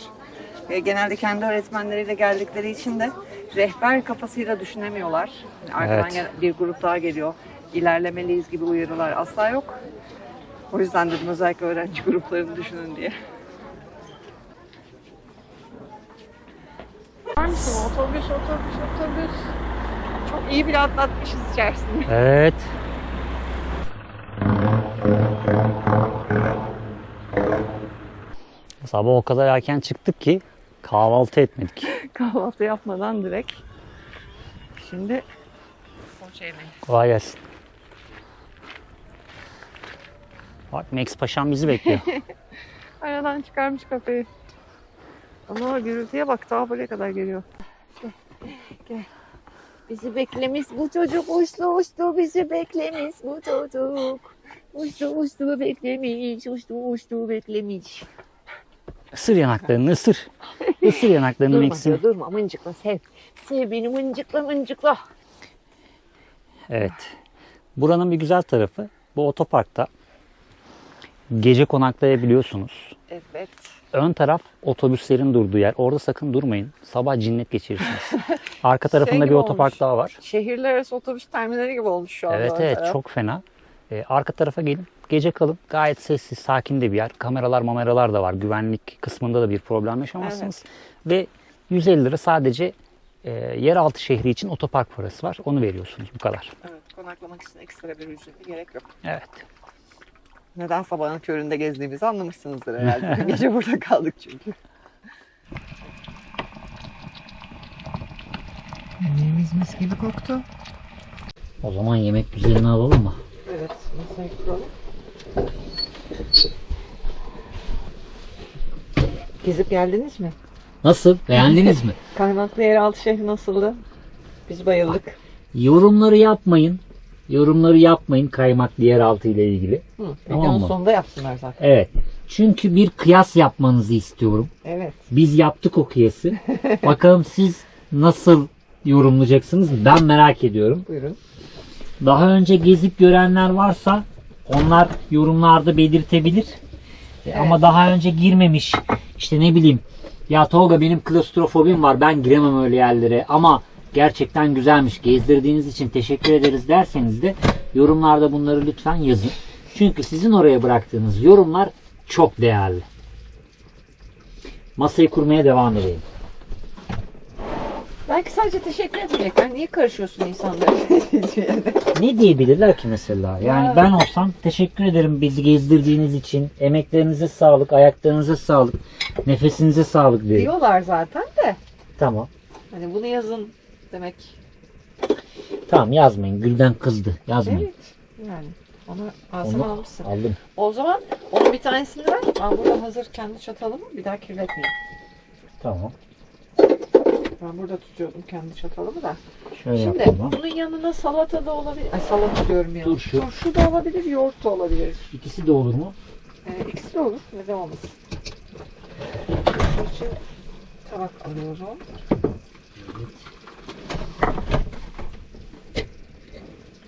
Genelde kendi öğretmenleriyle geldikleri için de rehber kafasıyla düşünemiyorlar. Arkadan Evet. bir grup daha geliyor. İlerlemeliyiz gibi uyarılar asla yok. O yüzden dedim özellikle öğrenci gruplarını düşünün diye. Var mısın? Otobüs. Çok iyi bile atlatmışız içerisinde. Evet. Sabah o kadar erken çıktık ki kahvaltı etmedik. Kahvaltı yapmadan direkt. Şimdi poğaça yemeği. Kolay gelsin. Bak, Max Paşam bizi bekliyor. Aradan çıkarmış kafayı. Ama gürültüye bak, daha buraya kadar geliyor. Gel. Bizi beklemiş bu çocuk, uçtu bizi beklemiş bu çocuk. Uçtu beklemiş, beklemiş. Isır yanaklarını, ısır. Isır yanaklarını Durma Max'in. diyor, durma, mıncıkla sev. Sev beni, mıncıkla. Evet. Buranın bir güzel tarafı, bu otoparkta gece konaklayabiliyorsunuz. Evet. Ön taraf otobüslerin durduğu yer. Orada sakın durmayın. Sabah cinnet geçirirsiniz. Arka tarafında gibi bir otopark olmuş. daha var. Şehirler arası otobüs terminali gibi olmuş şu anda. Evet ön evet, taraf. çok fena. Arka tarafa gelin. Gece kalın. Gayet sessiz, sakin de bir yer. Kameralar da var. Güvenlik kısmında da bir problem yaşamazsınız. Ve 150 lira sadece yeraltı şehri için otopark parası var. Onu veriyorsunuz. Bu kadar. Evet, konaklamak için ekstra bir ücreti gerek yok. Evet. Neden sabahın köründe gezdiğimizi anlamışsınızdır herhalde. Gece burada kaldık çünkü. Yemeğimiz mis gibi koktu. O zaman yemek güzelini alalım mı? Evet, masayı kuralım. Gezip geldiniz mi? Nasıl? Beğendiniz mi? Kaymaklı yeraltı şehri nasıldı? Biz bayıldık. Yorumları yapmayın. Yorumları yapmayın kaymaklı yeraltı ile ilgili. Tamam Videonun mı? sonunda yapsınlar zaten. Evet. Çünkü bir kıyas yapmanızı istiyorum. Evet. Biz yaptık o kıyası. Bakalım siz nasıl yorumlayacaksınız? Ben merak ediyorum. Buyurun. Daha önce gezip görenler varsa onlar yorumlarda belirtebilir. Ama daha önce girmemiş, işte ne bileyim, ya Tolga benim klostrofobim var, ben giremem öyle yerlere ama gerçekten güzelmiş, gezdirdiğiniz için teşekkür ederiz derseniz de yorumlarda bunları lütfen yazın. Çünkü sizin oraya bıraktığınız yorumlar çok değerli. Masayı kurmaya devam edelim. Belki sadece teşekkür etmeyecekler. Niye karışıyorsun insanlara? Ne diyebilirler ki mesela? Yani ben olsam teşekkür ederim bizi gezdirdiğiniz için. Emeklerinize sağlık, ayaklarınıza sağlık, nefesinize sağlık derim. Diyorlar zaten de. Tamam. Hani bunu yazın demek. Tamam yazmayın. Gülden kızdı. Yazmayın. Evet. Yani onu ağzıma Onu almışsın. aldım. O zaman onun bir tanesini ver. Ben burada hazır kendi çatalımı bir daha kirletmeyeyim. Tamam. Ben burada tutuyordum kendi çatalımı da. Şöyle Şimdi yapalım. bunun yanına salata da olabilir. Ay salata diyorum ya. Turşu. Turşu da olabilir, yoğurt da olabilir. İkisi de olur mu? İkisi de olur. Neden olmasın? Turşu için tabak alıyorum.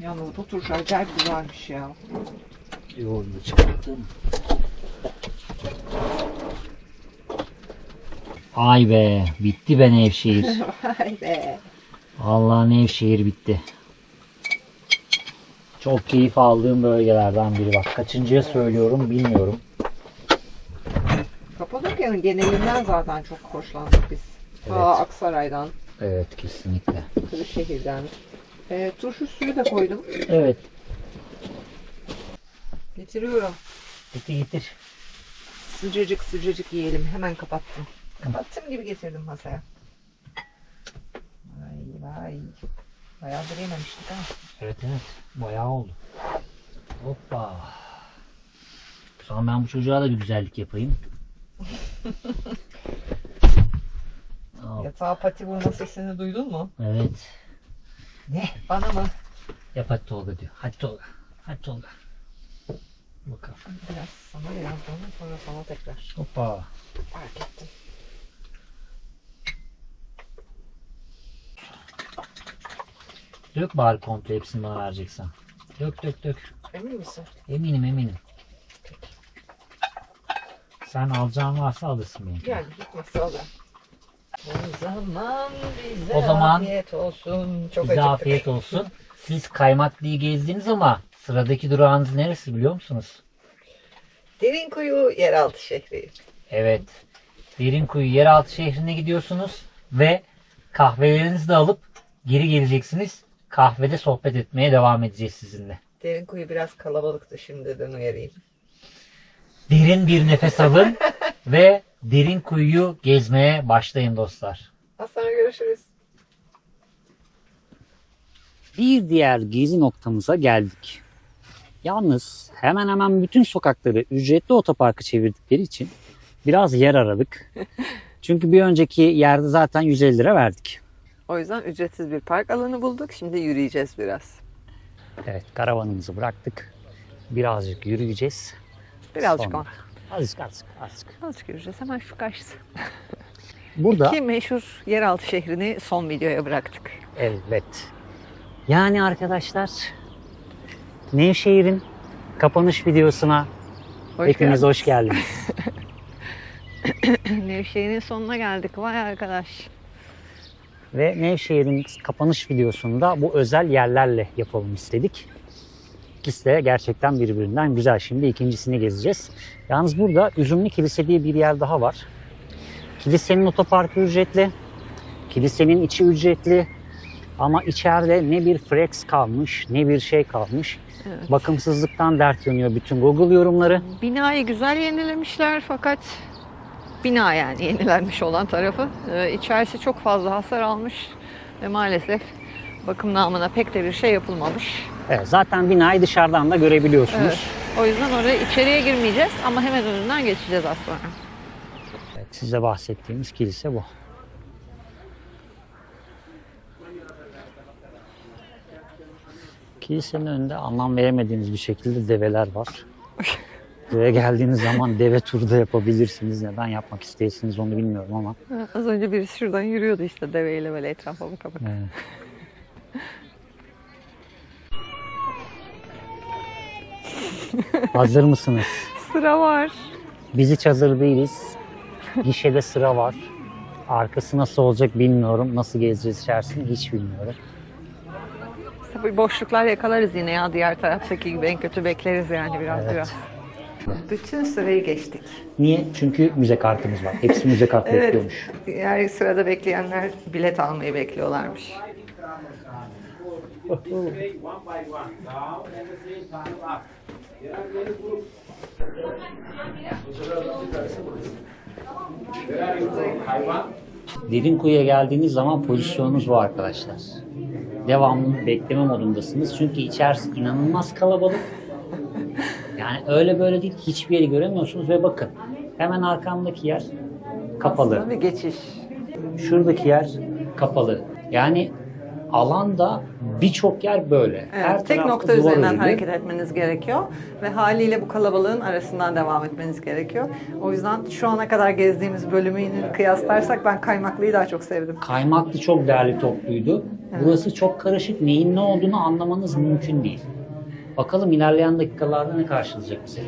Yalnız bu turşu acayip güzelmiş ya. Yoğurdu çıkarttım. Ay be, bitti be Nevşehir. Vay be. Allah Nevşehir bitti. Çok keyif aldığım bölgelerden biri bak. Kaçıncıya söylüyorum bilmiyorum. Kapadokya'nın genelinden zaten çok hoşlandık biz. Evet. Aksaray'dan, Evet kesinlikle. Kırşehir'den. Turşu suyu da koydum. Evet. Getiriyorum. Getir. Sıcacık sıcacık yiyelim. Hemen kapattım. Kapattığım gibi getirdim masaya. Vay. Bayağıdır yememiştik ha. Evet. Bayağı oldu. Hoppa. O zaman ben bu çocuğa da bir güzellik yapayım. Al. Yatağa pati vurma sesini duydun mu? Evet. Ne? Bana mı? Yap hadi Tolga diyor. Hadi Tolga. Bakalım. Biraz sana biraz bana sonra sana tekrar. Hoppa. Fark ettim. Dök bari komple hepsini bana vereceksen. Dök. Emin misin? Eminim. Sen alacağın varsa alırsın beni. Yani gitmesi alır. O zaman afiyet olsun. Çok Bize acıktık. afiyet olsun. Siz Kaymaklı'yı gezdiniz ama sıradaki durağınız neresi biliyor musunuz? Derinkuyu yeraltı şehri. Evet. Derinkuyu yeraltı şehrine gidiyorsunuz ve kahvelerinizi de alıp geri geleceksiniz. Kahvede sohbet etmeye devam edeceğiz sizinle. Derinkuyu biraz kalabalıktı, şimdiden uyarayım. Derin bir nefes alın ve Derinkuyu'yu gezmeye başlayın dostlar. Az sonra görüşürüz. Bir diğer gezi noktamıza geldik. Yalnız hemen hemen bütün sokakları ücretli otoparka çevirdikleri için biraz yer aradık. Çünkü bir önceki yerde zaten 150 lira verdik. O yüzden ücretsiz bir park alanı bulduk. Şimdi yürüyeceğiz biraz. Evet, karavanımızı bıraktık. Birazcık yürüyeceğiz. Birazcık Sonra. on. Azıcık. Azıcık yürüyeceğiz. Hemen şu karşısı. Burada Ki meşhur yeraltı şehrini son videoya bıraktık. evet. Yani arkadaşlar Nevşehir'in kapanış videosuna hepiniz hoş geldiniz. Nevşehir'in sonuna geldik. Vay arkadaş. Ve Nevşehir'in kapanış videosunda bu özel yerlerle yapalım istedik. İkisi de gerçekten birbirinden güzel. Şimdi ikincisini gezeceğiz. Yalnız burada Üzümlü Kilise diye bir yer daha var. Kilisenin otoparkı ücretli. Kilisenin içi ücretli. Ama içeride ne bir flex kalmış ne bir şey kalmış. Evet. Bakımsızlıktan dert yanıyor bütün Google yorumları. Binayı güzel yenilemişler fakat bina yani yenilenmiş olan tarafı. İçerisi çok fazla hasar almış ve maalesef bakım namına pek de bir şey yapılmamış. Evet, zaten binayı dışarıdan da görebiliyorsunuz. Evet. O yüzden oraya içeriye girmeyeceğiz ama hemen önünden geçeceğiz az sonra. Evet, size bahsettiğimiz kilise bu. Kilisenin önünde anlam veremediğiniz bir şekilde develer var. Buraya geldiğiniz zaman deve turu da yapabilirsiniz. Neden yapmak istersiniz onu bilmiyorum ama. Az önce birisi şuradan yürüyordu işte deveyle böyle etrafa baka baka. Evet. Hazır mısınız? Sıra var. Biz hiç hazır değiliz. Gişede sıra var. Arkası nasıl olacak bilmiyorum. Nasıl gezeceğiz içerisini hiç bilmiyorum. Tabii boşluklar yakalarız yine ya, diğer taraftaki gibi en kötü bekleriz yani biraz. Bütün sırayı geçtik. Niye? Çünkü müze kartımız var. Hepsi müze kartı Evet. bekliyormuş. Diğer sırada bekleyenler bilet almayı bekliyorlarmış. Derin kuyuya geldiğiniz zaman pozisyonunuz bu arkadaşlar. Devamlı bekleme modundasınız. Çünkü içerisi inanılmaz kalabalık. Yani öyle böyle değil. Hiçbir yeri göremiyorsunuz ve bakın. Hemen arkamdaki yer kapalı. Aslında bir geçiş. Şuradaki yer kapalı. Yani alanda birçok yer böyle. Evet, tek tarafta nokta duvar üzerinden örülü. hareket etmeniz gerekiyor ve haliyle bu kalabalığın arasından devam etmeniz gerekiyor. O yüzden şu ana kadar gezdiğimiz bölümünü kıyaslarsak ben Kaymaklı'yı daha çok sevdim. Kaymaklı çok değerli topluydu. Burası çok karışık. Neyin ne olduğunu anlamanız mümkün değil. Bakalım ilerleyen dakikalarda ne karşılayacak bize.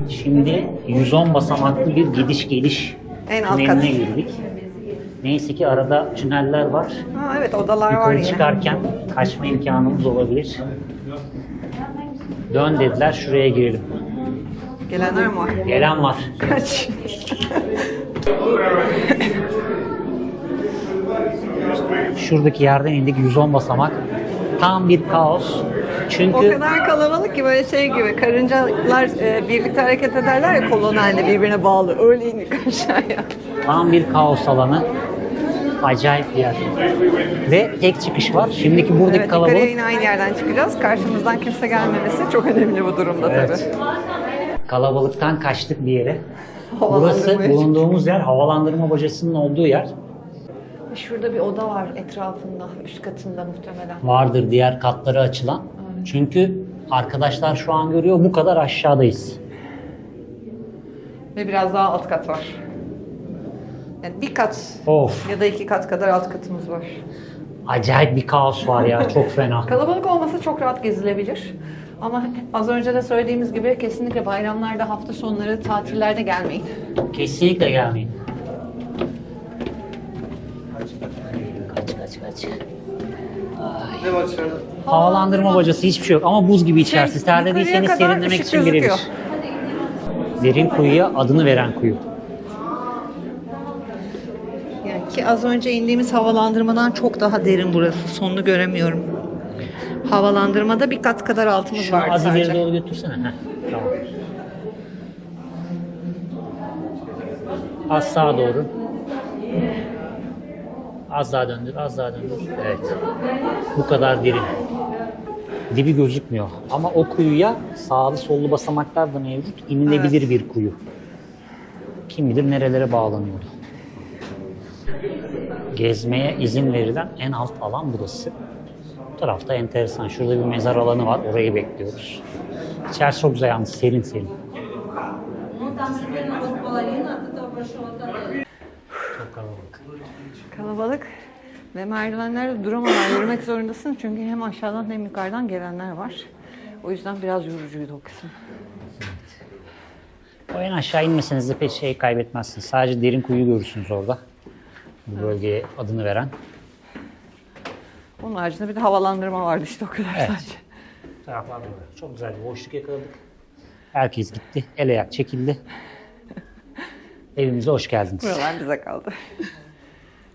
Şimdi 110 basamaklı bir gidiş geliş En alt tüneline kat. girdik. Neyse ki arada tüneller var. Ha, evet, odalar var Yukarı yine. çıkarken kaçma imkanımız olabilir. Dön dediler, şuraya girelim. Gelenler mi var? Gelen var. Kaç. Şuradaki yerden indik 110 basamak. Tam bir kaos. O Çünkü kadar kalabalık ki böyle şey gibi, karıncalar birlikte hareket ederler ya, kolon halinde birbirine bağlı. Öyle indik aşağıya. tam bir kaos alanı. Acayip bir yer. Ve tek çıkış var. Şimdiki buradaki Evet, yukarıya kalabalık. yine aynı yerden çıkacağız. Karşımızdan kimse gelmemesi çok önemli bu durumda Evet. tabii. Kalabalıktan kaçtık bir yere. Burası Havalandırmaya bulunduğumuz yer havalandırma bacasının olduğu yer. Şurada bir oda var etrafında, üst katında muhtemelen. Vardır diğer katları açılan. Çünkü arkadaşlar şu an görüyor bu kadar aşağıdayız. Ve biraz daha alt kat var. Yani bir kat Of. ya da 2 kat kadar alt katımız var. Acayip bir kaos var ya, çok fena. Kalabalık olmasa çok rahat gezilebilir. Ama az önce de söylediğimiz gibi kesinlikle bayramlarda, hafta sonları, tatillerde gelmeyin. Kesinlikle gelmeyin. Kaç. Ne var içeride? Havalandırma bacası hiçbir şey yok ama buz gibi içerisi. Terlediyseniz yukarıya kadar serinlemek ışık için birebir. gözüküyor. Derin kuyuya adını veren kuyu. Yani ki az önce indiğimiz havalandırmadan çok daha derin burası. Sonunu göremiyorum. Havalandırmada bir kat kadar altımız Şunu vardı az ileri sadece. doğru götürsene. Heh, tamam. Az sağa doğru. Az daha döndür, az daha döndür. Evet. Bu kadar derin. Dibi gözükmüyor. Ama o kuyuya sağlı sollu basamaklar da mevcut. İnilebilir bir kuyu. Kim bilir nerelere bağlanıyordu. Gezmeye izin verilen en alt alan burası. Bu tarafta enteresan. Şurada bir mezar alanı var. Orayı bekliyoruz. İçerisi çok güzel yalnız. Serin serin. Çok kalabalık. Kalabalık ve merdivenlerde duramadan yürümek zorundasın. Çünkü hem aşağıdan hem yukarıdan gelenler var. O yüzden biraz yorucuydu o kısım. O en aşağı inmeseniz de pek şey kaybetmezsiniz. Sadece derin kuyu görürsünüz orada. Bu bölgeye adını veren. Onun haricinde bir de havalandırma vardı işte, o kadar Evet. sadece. Taraflar böyle. Çok güzel bir boşluk yakaladık. Herkes gitti. El ayak çekildi. Evimize hoş geldiniz. Buralar bize kaldı.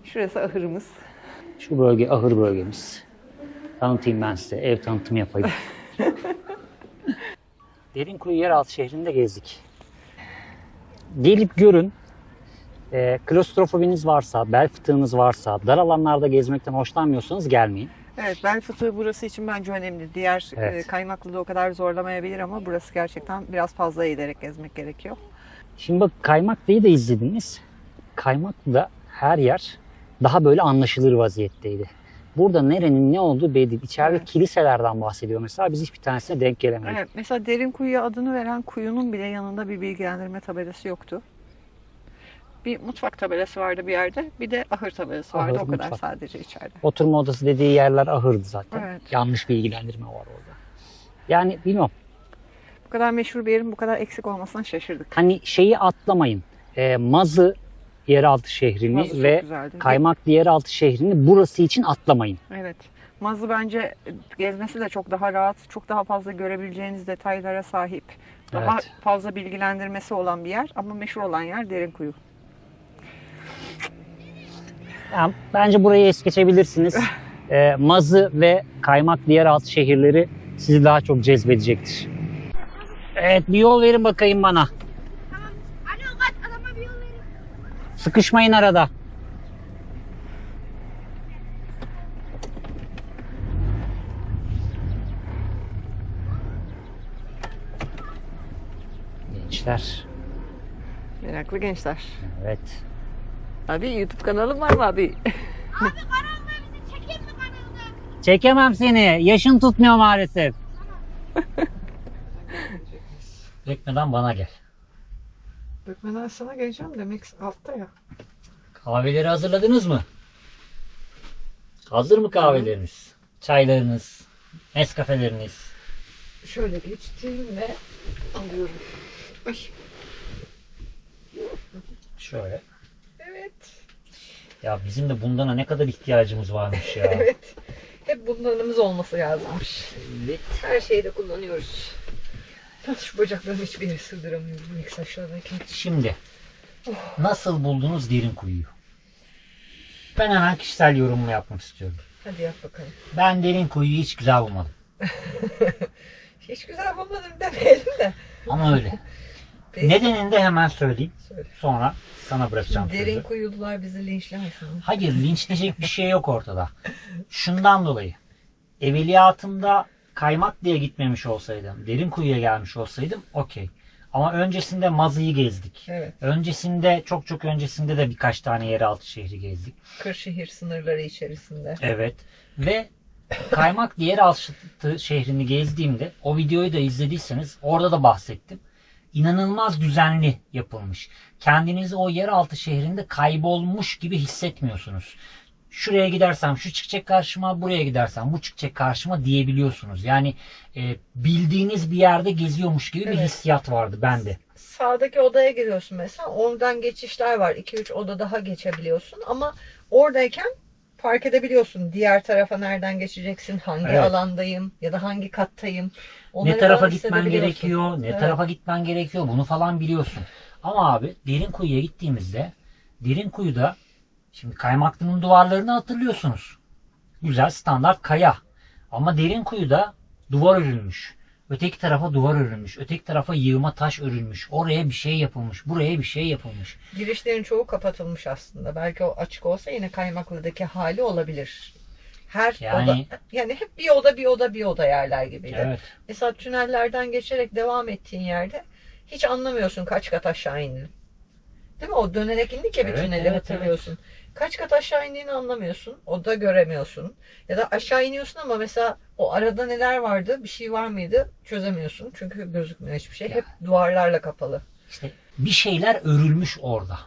Şurası ahırımız. Şu bölge ahır bölgemiz. Tanıtayım ben size. Ev tanıtımı yapayım. Derinkuyu yeraltı şehrinde gezdik. Gelip görün. Klostrofobiniz varsa, bel fıtığınız varsa, dar alanlarda gezmekten hoşlanmıyorsanız gelmeyin. Evet, bel fıtığı burası için bence önemli. Diğer Evet. Kaymaklı'da o kadar zorlamayabilir ama burası gerçekten biraz fazla eğilerek gezmek gerekiyor. Şimdi bak Kaymaklı'yı da izlediniz. Kaymaklı'da her yer daha böyle anlaşılır vaziyetteydi. Burada nerenin ne olduğu belli değil. İçeride Evet. kiliselerden bahsediyor mesela. Biz hiçbir tanesine denk gelemedik. Evet, mesela derin kuyuya adını veren kuyunun bile yanında bir bilgilendirme tabelası yoktu. Bir mutfak tabelası vardı bir yerde, bir de ahır tabelası vardı. Ahır, O kadar mutfak. sadece içeride. Oturma odası dediği yerler ahırdı zaten. Evet. Yanlış bilgilendirme var orada. Yani bilmiyorum. Bu kadar meşhur bir yerin bu kadar eksik olmasına şaşırdık. Hani şeyi atlamayın. Mazı yeraltı şehrini Mazı çok ve güzeldi. Kaymaklı yeraltı şehrini burası için atlamayın. Evet. Mazı bence gezmesi de çok daha rahat, çok daha fazla görebileceğiniz detaylara sahip. Daha Evet. fazla bilgilendirmesi olan bir yer ama meşhur olan yer Derinkuyu. Yani bence burayı es geçebilirsiniz. Mazı ve Kaymaklı yeraltı şehirleri sizi daha çok cezbedecektir. Evet, bir yol verin bakayım bana. Alo kaç adama bir yol verin. Sıkışmayın arada. Gençler. Meraklı gençler. Evet. Abi YouTube kanalın var mı abi? Abi karanlığı bizi çekeyim mi karanlığı? Çekemem seni. Yaşın tutmuyor maalesef. Bekmeden bana gel. Dökmeden sana geleceğim demek altta ya. Kahveleri hazırladınız mı? Hazır mı kahveleriniz? Çaylarınız, Nescafeleriniz. Şöyle geçtim ve alıyorum. Ay. Şöyle. Evet. Ya bizim de bundana ne kadar ihtiyacımız varmış ya. Evet. Hep bunlarımız olması lazımmış. Evet. Her şeyde kullanıyoruz. Ben şu bacaklarımı hiçbir yere sığdıramıyorum ilk aşağıdayken. Şimdi nasıl buldunuz Derinkuyu'yu? Ben hemen kişisel yorumumu yapmak istiyorum. Hadi yap bakalım. Ben Derinkuyu'yu hiç güzel bulmadım. Hiç güzel bulmadım demeyelim de. Ama öyle. Peki. Nedenini de hemen söyleyeyim. Söyle. Sonra sana bırakacağım Derin sözü. kuyulular bizi linçlemesin. Hayır, linçleyecek bir şey yok ortada. Şundan dolayı. Evveliyatımda Kaymaklı'ya gitmemiş olsaydım, Derinkuyu'ya gelmiş olsaydım okey. Ama öncesinde Mazı'yı gezdik. Evet. Öncesinde, çok öncesinde de birkaç tane yeraltı şehri gezdik. Kırşehir sınırları içerisinde. Evet. Ve Kaymaklı yeraltı şehrini gezdiğimde, o videoyu da izlediyseniz orada da bahsettim. İnanılmaz düzenli yapılmış. Kendinizi o yeraltı şehrinde kaybolmuş gibi hissetmiyorsunuz. Şuraya gidersem şu çıkacak karşıma, buraya gidersem bu çıkacak karşıma diyebiliyorsunuz. Yani bildiğiniz bir yerde geziyormuş gibi bir Evet. hissiyat vardı bende. Sağdaki odaya giriyorsun mesela. Oradan geçişler var. 2-3 oda daha geçebiliyorsun. Ama oradayken fark edebiliyorsun. Diğer tarafa nereden geçeceksin? Hangi Evet. alandayım? Ya da hangi kattayım? Onları Ne tarafa falan gitmen hissedebiliyorsun. gerekiyor, ne Evet. tarafa gitmen gerekiyor bunu falan biliyorsun. Ama abi Derinkuyu'ya gittiğimizde Derinkuyu'da şimdi Kaymaklı'nın duvarlarını hatırlıyorsunuz. Güzel standart kaya. Ama Derinkuyu'da duvar örülmüş. Öteki tarafa duvar örülmüş. Öteki tarafa yığma taş örülmüş. Oraya bir şey yapılmış. Buraya bir şey yapılmış. Girişlerin çoğu kapatılmış aslında. Belki o açık olsa yine Kaymaklı'daki hali olabilir. Her Yani- oda, yani hep bir oda yerler gibiydi. Evet. Mesela tünellerden geçerek devam ettiğin yerde hiç anlamıyorsun kaç kat aşağı indin. Değil mi? O dönerek indik ya bir Evet, tüneli evet, hatırlıyorsun. Kaç kat aşağı indiğini anlamıyorsun. Oda göremiyorsun. Ya da aşağı iniyorsun ama mesela o arada neler vardı, bir şey var mıydı çözemiyorsun. Çünkü gözükmüyor hiçbir şey. Hep duvarlarla kapalı. İşte bir şeyler örülmüş orada.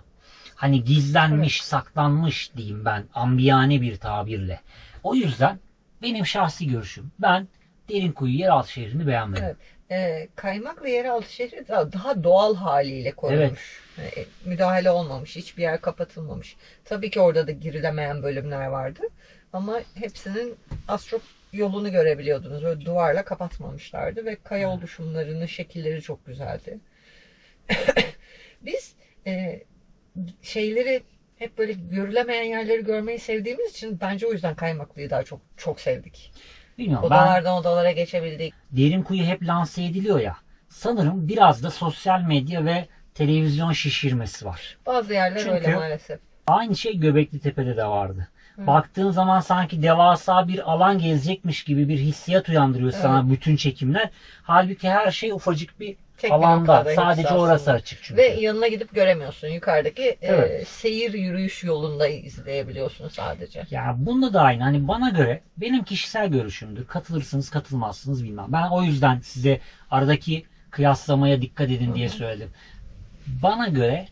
Hani gizlenmiş, saklanmış diyeyim ben ambiyane bir tabirle. O yüzden benim şahsi görüşüm. Ben Derinkuyu yeraltı şehrini beğenmedim. Evet. Kaymaklı yeraltı şehri daha doğal haliyle korunmuş. Yani, müdahale olmamış. Hiçbir yer kapatılmamış. Tabii ki orada da girilemeyen bölümler vardı. Ama hepsinin az çok yolunu görebiliyordunuz. Öyle duvarla kapatmamışlardı ve kaya oluşumlarının şekilleri çok güzeldi. Biz şeyleri hep böyle görülemeyen yerleri görmeyi sevdiğimiz için bence o yüzden Kaymaklı'yı daha çok sevdik. Bilmiyorum ben Odalardan odalara geçebildik. Derinkuyu hep lanse ediliyor ya. Sanırım biraz da sosyal medya ve televizyon şişirmesi var. Bazı yerler Çünkü- öyle maalesef. Aynı şey Göbekli Tepe'de de vardı. Baktığın zaman sanki devasa bir alan gezecekmiş gibi bir hissiyat uyandırıyor sana bütün çekimler. Halbuki her şey ufacık bir Tek bir alanda. noktada Sadece hepsi orası aslında. açık çünkü. Ve yanına gidip göremiyorsun. Yukarıdaki Evet. seyir yürüyüş yolunda izleyebiliyorsun sadece. Ya bunda da aynı. Hani bana göre benim kişisel görüşümdür. Katılırsınız katılmazsınız bilmem. Ben o yüzden size aradaki kıyaslamaya dikkat edin diye söyledim. Bana göre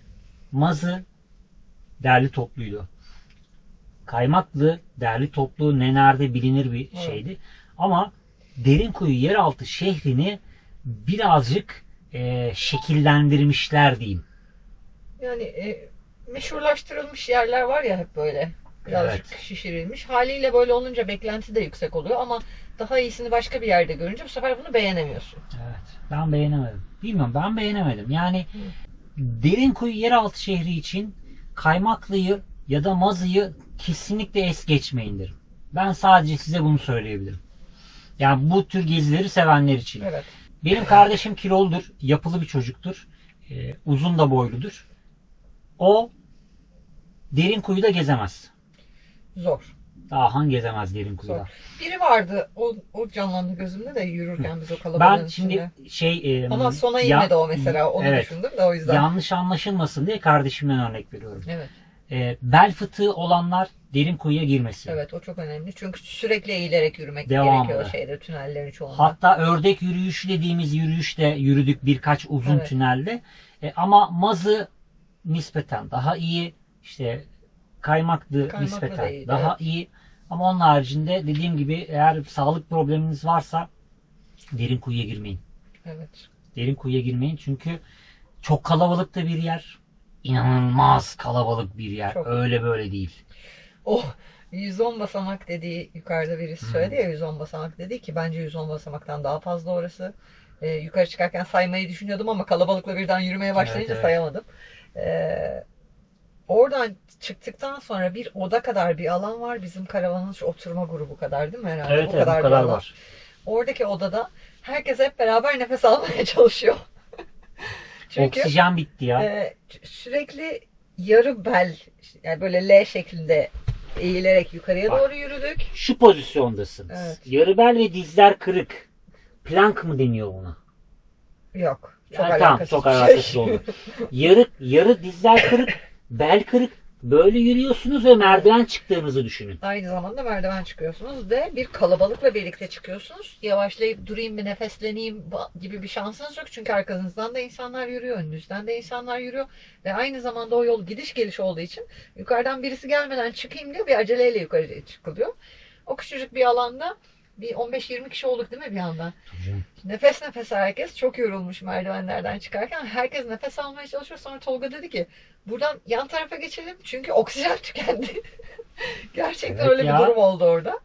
Mazı derli topluydu. Kaymaklı derli toplu ne nerede bilinir bir şeydi. Ama Derinkuyu yeraltı şehrini birazcık şekillendirmişler diyeyim. Yani meşhurlaştırılmış yerler var ya hep böyle. Birazcık şişirilmiş. Haliyle böyle olunca beklenti de yüksek oluyor ama daha iyisini başka bir yerde görünce bu sefer bunu beğenemiyorsun. Evet. Ben beğenemedim. Bilmiyorum, ben beğenemedim. Yani Derinkuyu yeraltı şehri için Kaymaklı'yı ya da Mazı'yı kesinlikle es geçmeyin derim. Ben sadece size bunu söyleyebilirim. Yani bu tür gezileri sevenler için. Evet. Benim kardeşim kiloludur, yapılı bir çocuktur. Uzun da boyludur. O Derinkuyu'da gezemez. Zor. Dahan gezemez Derinkuyu'da. Zor. Biri vardı. O canlandı gözümde de yürürken biz o kalabalığın Ben içinde. şimdi Ama sona inmedi o mesela. Onu evet. düşündüm de o yüzden. Yanlış anlaşılmasın diye kardeşimden örnek veriyorum. Evet. Bel fıtığı olanlar Derinkuyu'ya girmesin. Evet, o çok önemli. Çünkü sürekli eğilerek yürümek Devamlı. gerekiyor o şeyde, tünellerin çoğunda. Hatta ördek yürüyüşü dediğimiz yürüyüşte yürüdük birkaç uzun Evet. tünelde. Ama Mazı nispeten daha iyi. İşte Kaymaklı Da nispeten iyi, daha evet. iyi. Ama onun haricinde dediğim gibi eğer sağlık probleminiz varsa Derinkuyu'ya girmeyin. Evet. Derinkuyu'ya girmeyin çünkü çok kalabalık da bir yer. İnanılmaz kalabalık bir yer. Çok. Öyle böyle değil. Oh, 110 basamak dediği yukarıda birisi söyledi ya, 110 basamak dedi ki bence 110 basamaktan daha fazla orası. Yukarı çıkarken saymayı düşünüyordum ama kalabalıkla birden yürümeye başlayınca Evet. sayamadım. Oradan çıktıktan sonra bir oda kadar bir alan var. Bizim karavanın şu oturma grubu kadar değil mi herhalde? Evet, bu evet, kadar bu kadar bir alan. var. Oradaki odada herkes hep beraber nefes almaya çalışıyor. Çünkü Oksijen bitti ya. sürekli yarı bel, yani böyle L şeklinde eğilerek yukarıya Bak. doğru yürüdük. Şu pozisyondasınız. Evet. Yarı bel ve dizler kırık. Plank mı deniyor ona? Yok. Çok Yani tamam, alakasız çok bir şey. alakasız oldu. Yarı dizler kırık, bel kırık. Böyle yürüyorsunuz ve merdiven çıktığınızı düşünün. Aynı zamanda merdiven çıkıyorsunuz ve bir kalabalıkla birlikte çıkıyorsunuz. Yavaşlayıp durayım bir nefesleneyim gibi bir şansınız yok. Çünkü arkanızdan da insanlar yürüyor, önünüzden de insanlar yürüyor. Ve aynı zamanda o yol gidiş geliş olduğu için yukarıdan birisi gelmeden çıkayım diyor, bir aceleyle yukarı çıkılıyor. O küçücük bir alanda bir 15-20 kişi olduk değil mi bir anda? Nefes nefese herkes çok yorulmuş merdivenlerden çıkarken. Herkes nefes almaya çalışıyor. Sonra Tolga dedi ki buradan yan tarafa geçelim çünkü oksijen tükendi. Gerçekten Evet öyle ya. bir durum oldu orada.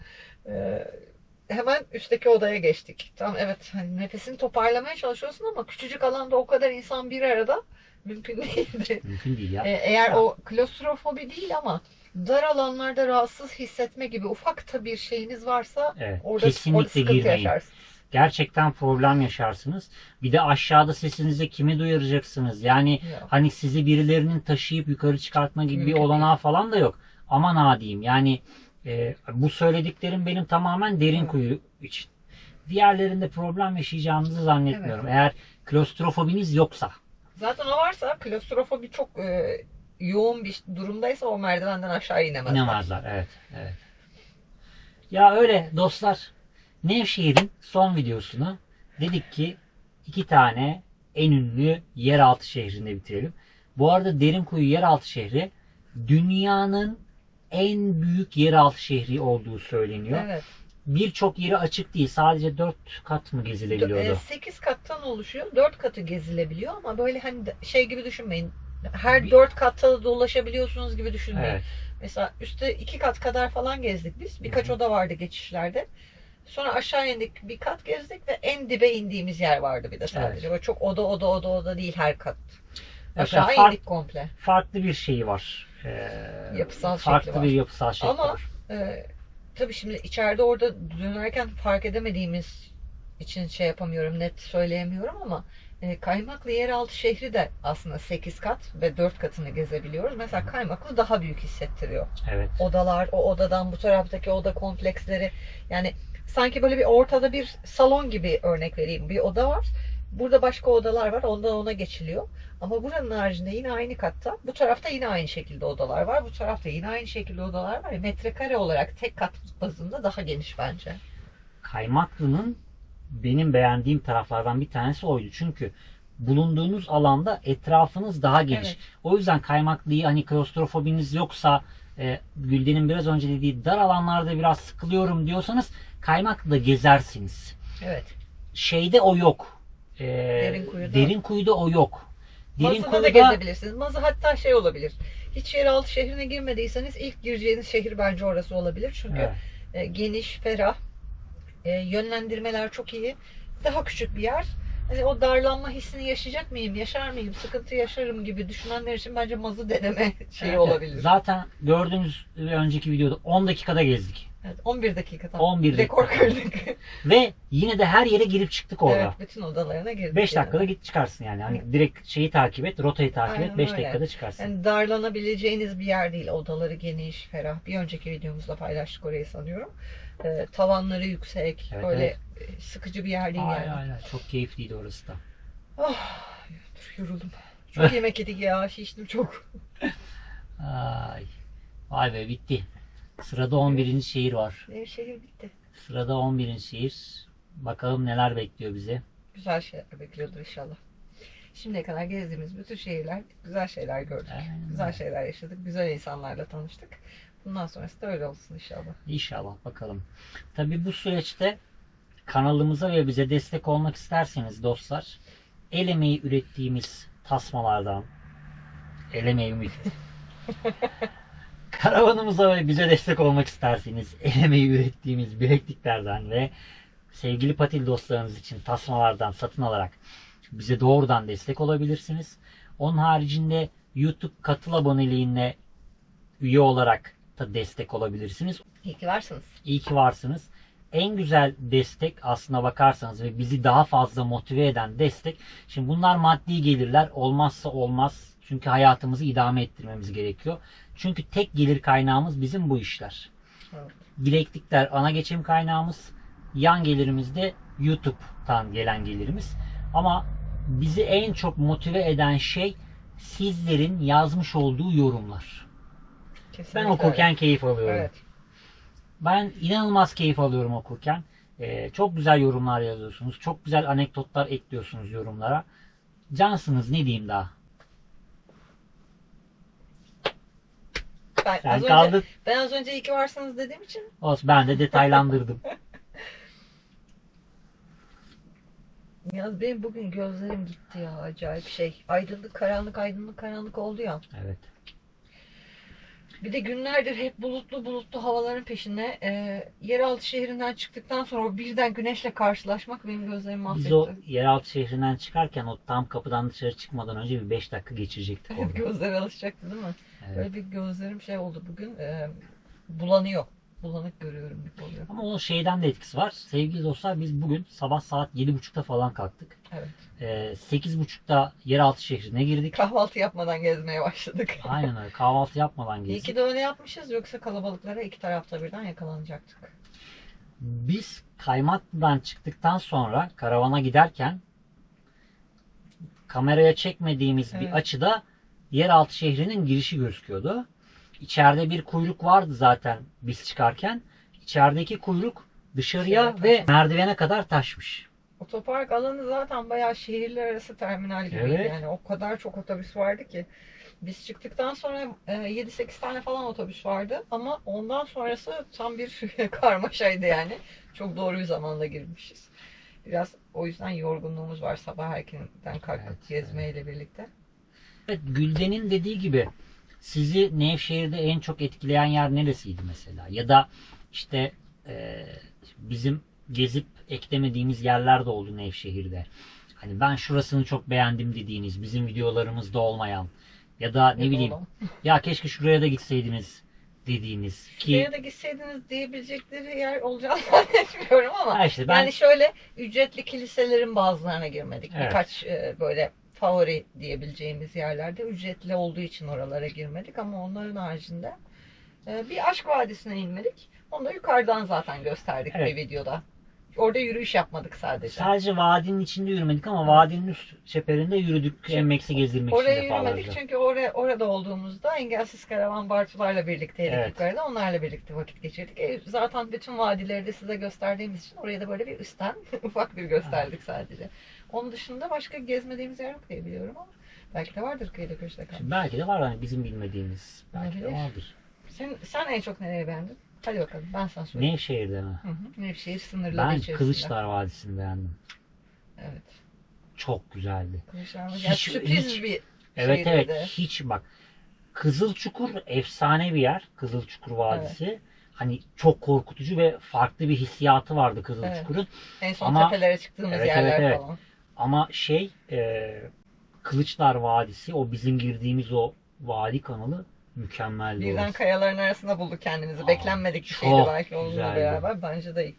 Hemen üstteki odaya geçtik. Tamam, evet, hani nefesini toparlamaya çalışıyorsun ama küçücük alanda o kadar insan bir arada mümkün değildi. Mümkün değil ya. Eğer o klostrofobi değil ama dar alanlarda rahatsız hissetme gibi ufak da bir şeyiniz varsa Evet, orada kesinlikle sıkıntı girmeyin. yaşarsınız. Gerçekten problem yaşarsınız. Bir de aşağıda sesinize kimi duyuracaksınız? Yani Yok. hani sizi birilerinin taşıyıp yukarı çıkartma gibi bir Mümkün olanağı falan da yok. Aman ha diyeyim. Yani bu söylediklerim benim tamamen Derinkuyu için. Diğerlerinde problem yaşayacağınızı zannetmiyorum. Evet. Eğer klostrofobiniz yoksa. Zaten o varsa klostrofobi çok yoğun bir durumdaysa o merdivenden aşağı inemezler. İnemezler. Evet. Evet. Ya öyle dostlar. Nevşehir'in son videosunu dedik ki 2 tane en ünlü yeraltı şehrinde bitirelim. Bu arada Derinkuyu yeraltı şehri dünyanın en büyük yeraltı şehri olduğu söyleniyor. Evet. Birçok yeri açık değil. Sadece 4 kat mı gezilebiliyordu? 8 kattan oluşuyor. 4 katı gezilebiliyor ama böyle hani şey gibi düşünmeyin. Her 4 katta da dolaşabiliyorsunuz gibi düşünmeyin. Evet. Mesela üstte 2 kat kadar falan gezdik biz. Birkaç oda vardı geçişlerde. Sonra aşağı indik, bir kat gezdik ve en dibe indiğimiz yer vardı bir de sadece. Evet. Böyle çok oda değil her kat. Evet, Aşağı indik komple. Farklı bir şey var. Yapısal farklı şekli var. bir yapısal şekli Ama var. tabii şimdi içeride orada dönerken fark edemediğimiz için şey yapamıyorum, net söyleyemiyorum ama Kaymaklı yeraltı şehri de aslında 8 kat ve 4 katını gezebiliyoruz. Mesela Kaymaklı daha büyük hissettiriyor. Evet. Odalar, o odadan bu taraftaki oda kompleksleri, yani sanki böyle bir ortada bir salon gibi, örnek vereyim, bir oda var. Burada başka odalar var, ondan ona geçiliyor. Ama buranın haricinde yine aynı katta, bu tarafta yine aynı şekilde odalar var. Bu tarafta yine aynı şekilde odalar var. Metrekare olarak tek kat bazında daha geniş bence. Kaymaklı'nın benim beğendiğim taraflardan bir tanesi oydu. Çünkü bulunduğunuz alanda etrafınız daha geniş. Evet. O yüzden Kaymaklı'yı hani klostrofobiniz yoksa Gülden'in biraz önce dediği dar alanlarda biraz sıkılıyorum diyorsanız Kaymaklı'da gezersiniz. Evet. Şeyde o yok. Derinkuyu'da. Derinkuyu'da o yok. Mazı'da da Derinkuyu'da gezebilirsiniz. Mazı hatta şey olabilir. Hiç yeraltı şehrine girmediyseniz ilk gireceğiniz şehir bence orası olabilir. Çünkü geniş, ferah, yönlendirmeler çok iyi. Daha küçük bir yer. Hani o darlanma hissini yaşayacak mıyım, yaşar mıyım, sıkıntı yaşarım gibi düşünenler için bence Maz'ı deneme şeyi olabilir. Zaten gördüğünüz önceki videoda 10 dakikada gezdik. Evet, 11 dakikada. 11 rekor dakika. kırdık. Ve yine de her yere girip çıktık orada. Evet, bütün odalarına girdik. 5 dakikada yani. git çıkarsın yani. Hani direkt şeyi takip et, rotayı takip Aynen et, 5 öyle. dakikada çıkarsın. Yani darlanabileceğiniz bir yer değil. Odaları geniş, ferah. Bir önceki videomuzda paylaştık orayı sanıyorum. Tavanları yüksek, Evet, böyle sıkıcı bir yer değil yani. Aynen. Çok keyifliydi orası da. Dur, yoruldum. Çok yemek yedik ya, şiştim çok. Ay. Vay be bitti. Sırada 11. şehir var. Nevşehir bitti. Sırada 11. şehir. Bakalım neler bekliyor bizi. Güzel şeyler bekliyordur inşallah. Şimdiye kadar gezdiğimiz bütün şehirler, güzel şeyler gördük. Aynen. Güzel şeyler yaşadık. Güzel insanlarla tanıştık. Bundan sonrası da öyle olsun inşallah. İnşallah bakalım. Tabii bu süreçte kanalımıza ve bize destek olmak isterseniz dostlar, el emeği ürettiğimiz tasmalardan, el emeği mi? Karavanımıza ve bize destek olmak isterseniz el emeği ürettiğimiz bilekliklerden ve sevgili patil dostlarınız için tasmalardan satın alarak bize doğrudan destek olabilirsiniz. Onun haricinde YouTube katıl aboneliğine üye olarak da destek olabilirsiniz. İyi ki varsınız. İyi ki varsınız. En güzel destek aslına bakarsanız ve bizi daha fazla motive eden destek. Şimdi bunlar maddi gelirler. Olmazsa olmaz. Çünkü hayatımızı idame ettirmemiz gerekiyor. Çünkü tek gelir kaynağımız bizim bu işler. Evet. Bileklikler ana geçim kaynağımız. Yan gelirimiz de YouTube'dan gelen gelirimiz. Ama bizi en çok motive eden şey sizlerin yazmış olduğu yorumlar. Kesinlikle Ben okurken öyle. keyif alıyorum. Evet. Ben inanılmaz keyif alıyorum okurken. Çok güzel yorumlar yazıyorsunuz. Çok güzel anekdotlar ekliyorsunuz yorumlara. Cansınız, ne diyeyim daha. Ben Sen az, kaldın. önce, ben az önce iyi ki varsınız dediğim için Olsun, ben de detaylandırdım. ya benim bugün gözlerim gitti ya, acayip şey. Aydınlık karanlık, aydınlık karanlık oldu ya. Evet. Bir de günlerdir hep bulutlu havaların peşinde. Yeraltı şehrinden çıktıktan sonra o birden güneşle karşılaşmak benim gözlerimi mahvetti. Biz o yeraltı şehrinden çıkarken o tam kapıdan dışarı çıkmadan önce bir 5 dakika geçirecektik orada. Gözler alışacaktı değil mi? Evet. Böyle bir gözlerim şey oldu bugün. Bulanıyor. Bulanık görüyorum gibi oluyor. Ama o şeyden de etkisi var. Sevgili dostlar, biz bugün sabah saat 7.30'da falan kalktık. Evet. 8.30'da yeraltı şehrine girdik. Kahvaltı yapmadan gezmeye başladık. Aynen öyle. Kahvaltı yapmadan İyi gezdik. ki de öyle yapmışız, yoksa kalabalıklara iki tarafta birden yakalanacaktık. Biz Kaymaklı'dan çıktıktan sonra karavana giderken kameraya çekmediğimiz bir Evet. açıda yeraltı şehrinin girişi gözüküyordu. İçeride bir kuyruk vardı zaten biz çıkarken. İçerideki kuyruk dışarıya Evet, ve merdivene kadar taşmış. Otopark alanı zaten bayağı şehirler arası terminal gibiydi. Evet. Yani o kadar çok otobüs vardı ki. Biz çıktıktan sonra 7-8 tane falan otobüs vardı. Ama ondan sonrası tam bir karmaşaydı yani. Çok doğru bir zamanda girmişiz. Biraz o yüzden yorgunluğumuz var sabah erkenden kalkıp Evet, gezmeyle birlikte. Evet, Gülden'in dediği gibi sizi Nevşehir'de en çok etkileyen yer neresiydi mesela? Ya da işte bizim gezip eklemediğimiz yerler de oldu Nevşehir'de. Hani ben şurasını çok beğendim dediğiniz, bizim videolarımızda olmayan ya da ne bileyim ya keşke şuraya da gitseydiniz dediğiniz ki Şuraya da gitseydiniz diyebilecekleri yer olacağını zannetmiyorum ama ha işte ben yani şöyle ücretli kiliselerin bazılarına girmedik. Evet. Birkaç böyle favori diyebileceğimiz yerlerde ücretli olduğu için oralara girmedik ama onların haricinde bir Aşk Vadisi'ne inmedik. Onu da yukarıdan zaten gösterdik Evet. bir videoda. Orada yürüyüş yapmadık sadece. sadece vadinin içinde yürümedik ama vadinin üst çeperinde yürüdük Emmex'i gezdirmek için Oraya defalarca. yürümedik çünkü orada olduğumuzda engelsiz karavan bartularla birlikteydik Evet. yukarıda. Onlarla birlikte vakit geçirdik. Zaten bütün vadileri de size gösterdiğimiz için oraya da böyle bir üstten ufak bir gösterdik sadece. Onun dışında başka gezmediğimiz yer yok diye biliyorum ama belki de vardır kıyıda köşede kalmış. Şimdi belki de var hani bizim bilmediğimiz. Belki de Olabilir. vardır. Sen en çok nereye beğendin? Hadi bakalım ben sana söyleyeyim. Nevşehir'de mi? Hı hı. Nevşehir sınırları Ben içerisinde. Kılıçlar Vadisi'ni beğendim. Evet. Çok güzeldi. Kılıçlar Hiç- yani sürpriz hiç- bir Evet şeydi evet de. hiç bak Kızılçukur efsane bir yer. Kızılçukur Vadisi. Hani çok korkutucu ve farklı bir hissiyatı vardı Kızılçukur'un. En son Ama- tepelere çıktığımız Evet, yerler evet. falan. Ama Kılıçlar Vadisi, o bizim girdiğimiz o vadi kanalı mükemmeldi Birden orası. kayaların arasında bulduk kendimizi. Aa, Beklenmedik bir çok şeydi belki onunla güzeldi. beraber. Bence de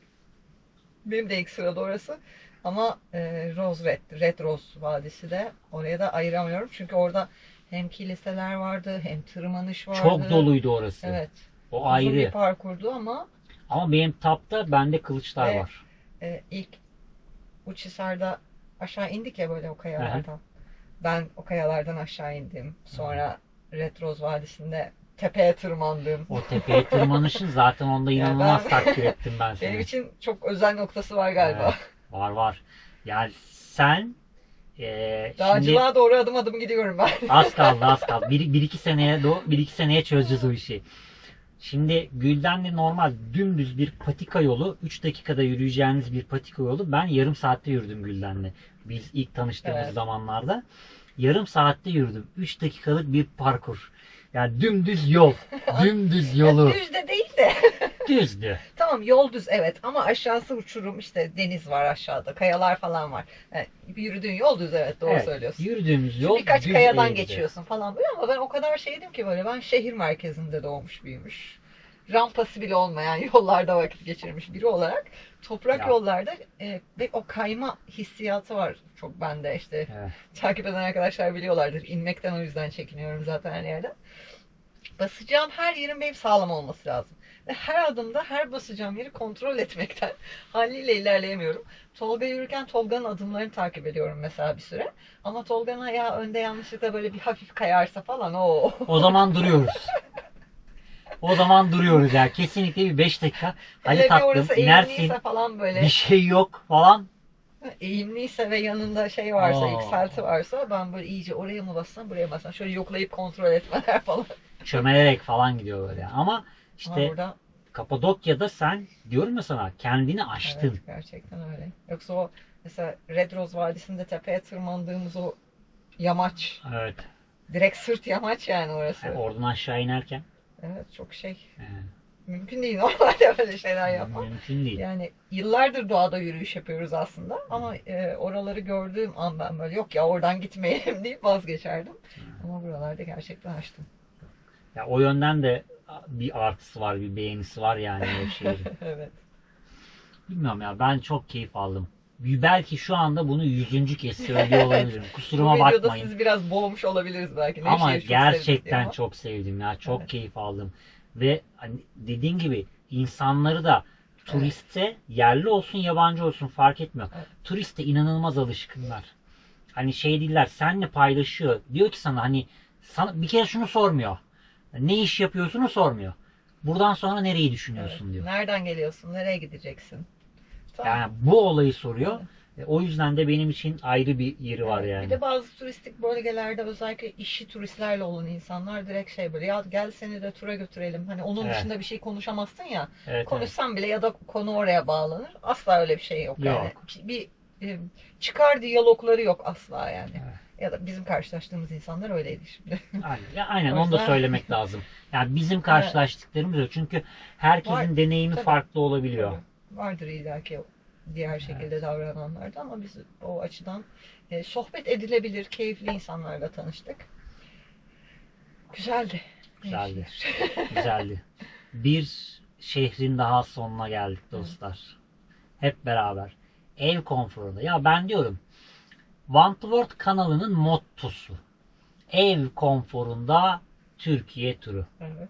benim de ilk sırada orası. Ama Red Rose Vadisi de oraya da ayıramıyorum. Çünkü orada hem kiliseler vardı hem tırmanış vardı. Çok doluydu orası. Evet. O Uzun ayrı. bir parkurdu ama Ama benim tapta bende Kılıçlar Ve- var. ilk Uçhisar'da aşağı indik ya böyle o kayalardan. Ben o kayalardan aşağı indim. Sonra Red Rose Vadisi'nde tepeye tırmandım. O tepeye tırmanışın zaten onda Ya inanılmaz ben- takdir ettim ben Benim seni. için çok özel noktası var galiba. Evet, var. Yani sen şimdi Dağcılığa doğru adım adım gidiyorum ben. az kaldı. Bir iki seneye çözeceğiz o işi. Şimdi Gülden'le normal dümdüz bir patika yolu, 3 dakikada yürüyeceğiniz bir patika yolu. Ben yarım saatte yürüdüm Gülden'le. Biz ilk tanıştığımız Evet. zamanlarda. Yarım saatte yürüdüm. 3 dakikalık bir parkur. Yani dümdüz yol. Dümdüz yolu. Düz de değil de. Düzdü. Tamam yol düz evet ama aşağısı uçurum işte deniz var aşağıda kayalar falan var. Yani yürüdüğün yol düz evet doğru Evet, söylüyorsun. yürüdüğümüz Şu yol birkaç düz kayadan eğriydi. geçiyorsun falan böyle ama ben o kadar şeydim ki böyle ben şehir merkezinde doğmuş büyümüş. Rampası bile olmayan yollarda vakit geçirmiş biri olarak toprak Ya. yollarda ve o kayma hissiyatı var çok bende işte Evet. takip eden arkadaşlar biliyorlardır. İnmekten o yüzden çekiniyorum zaten her yerden. Basacağım her yerin benim sağlam olması lazım. Ve her adımda her basacağım yeri kontrol etmekten haliyle ilerleyemiyorum. Tolga yürürken Tolga'nın adımlarını takip ediyorum mesela bir süre. Ama Tolga'nın ayağı önde yanlışlıkla böyle bir hafif kayarsa falan o. O zaman duruyoruz. O zaman duruyoruz ya. Kesinlikle bir 5 dakika. Hadi Hele bir tatlım orası inersin. eğimliyse falan böyle. Bir şey yok falan. Eğimliyse ve yanında şey varsa, Aa. yükselti varsa ben böyle iyice oraya mı bassam, buraya mı bassam, şöyle yoklayıp kontrol etmeler falan. Çömelerek falan gidiyor böyle. Ama Ama işte burada Kapadokya'da sen diyorum ya sana kendini aştın. evet, gerçekten öyle. Yoksa o mesela Red Rose Vadisi'nde tepeye tırmandığımız o yamaç, Evet. direkt sırt yamaç yani orası. Yani oradan aşağı inerken Evet çok şey. yani, Mümkün değil normalde böyle şeyler yapmak. mümkün değil. Yani yıllardır doğada yürüyüş yapıyoruz aslında ama oraları gördüğüm an ben böyle yok ya oradan gitmeyelim deyip vazgeçerdim. Ama buralarda gerçekten açtım. Ya o yönden de bir artısı var, bir beğenisi var yani o şeyin. Evet. Bilmiyorum ya ben çok keyif aldım. Belki şu anda bunu 100. kez söylüyor olabilirim. Kusuruma Bu videoda bakmayın. sizi biraz boğmuş olabiliriz belki. Ama Nevşehir'i çok sevdik diye gerçekten ama. çok sevdim ya. Çok Evet. keyif aldım. Ve hani dediğin gibi insanları da turiste yerli olsun yabancı olsun fark etmiyor. Evet. Turiste inanılmaz alışkınlar. Hani şey değiller senle paylaşıyor. Diyor ki sana hani sana bir kere şunu sormuyor. Ne iş yapıyorsunu sormuyor. Buradan sonra nereyi düşünüyorsun Evet. diyor. Nereden geliyorsun? Nereye gideceksin? Tamam. Yani bu olayı soruyor. O yüzden de benim için ayrı bir yeri var Evet, yani. Bir de bazı turistik bölgelerde özellikle işi turistlerle olan insanlar direkt şey böyle ya gel seni de tura götürelim. Hani onun Evet. dışında bir şey konuşamazsın ya. Evet, evet. Konuşsan bile ya da konu oraya bağlanır. Asla öyle bir şey yok. Yani. Yok. Bir çıkar diyalogları yok asla yani. Evet. Ya da bizim karşılaştığımız insanlar öyleydi şimdi. Aynen O onu da yüzden- söylemek lazım. Yani bizim karşılaştıklarımız yok. Çünkü herkesin Var, deneyimi tabii. farklı olabiliyor. Vardır illaki diğer şekilde davrananlar da ama biz o açıdan sohbet edilebilir, keyifli insanlarla tanıştık. Güzeldi. Güzeldi. Güzeldi. Bir şehrin daha sonuna geldik dostlar. Hep beraber. Ev konforunda. Ya ben diyorum Wantvort kanalının mottosu. Ev konforunda Türkiye turu. Evet.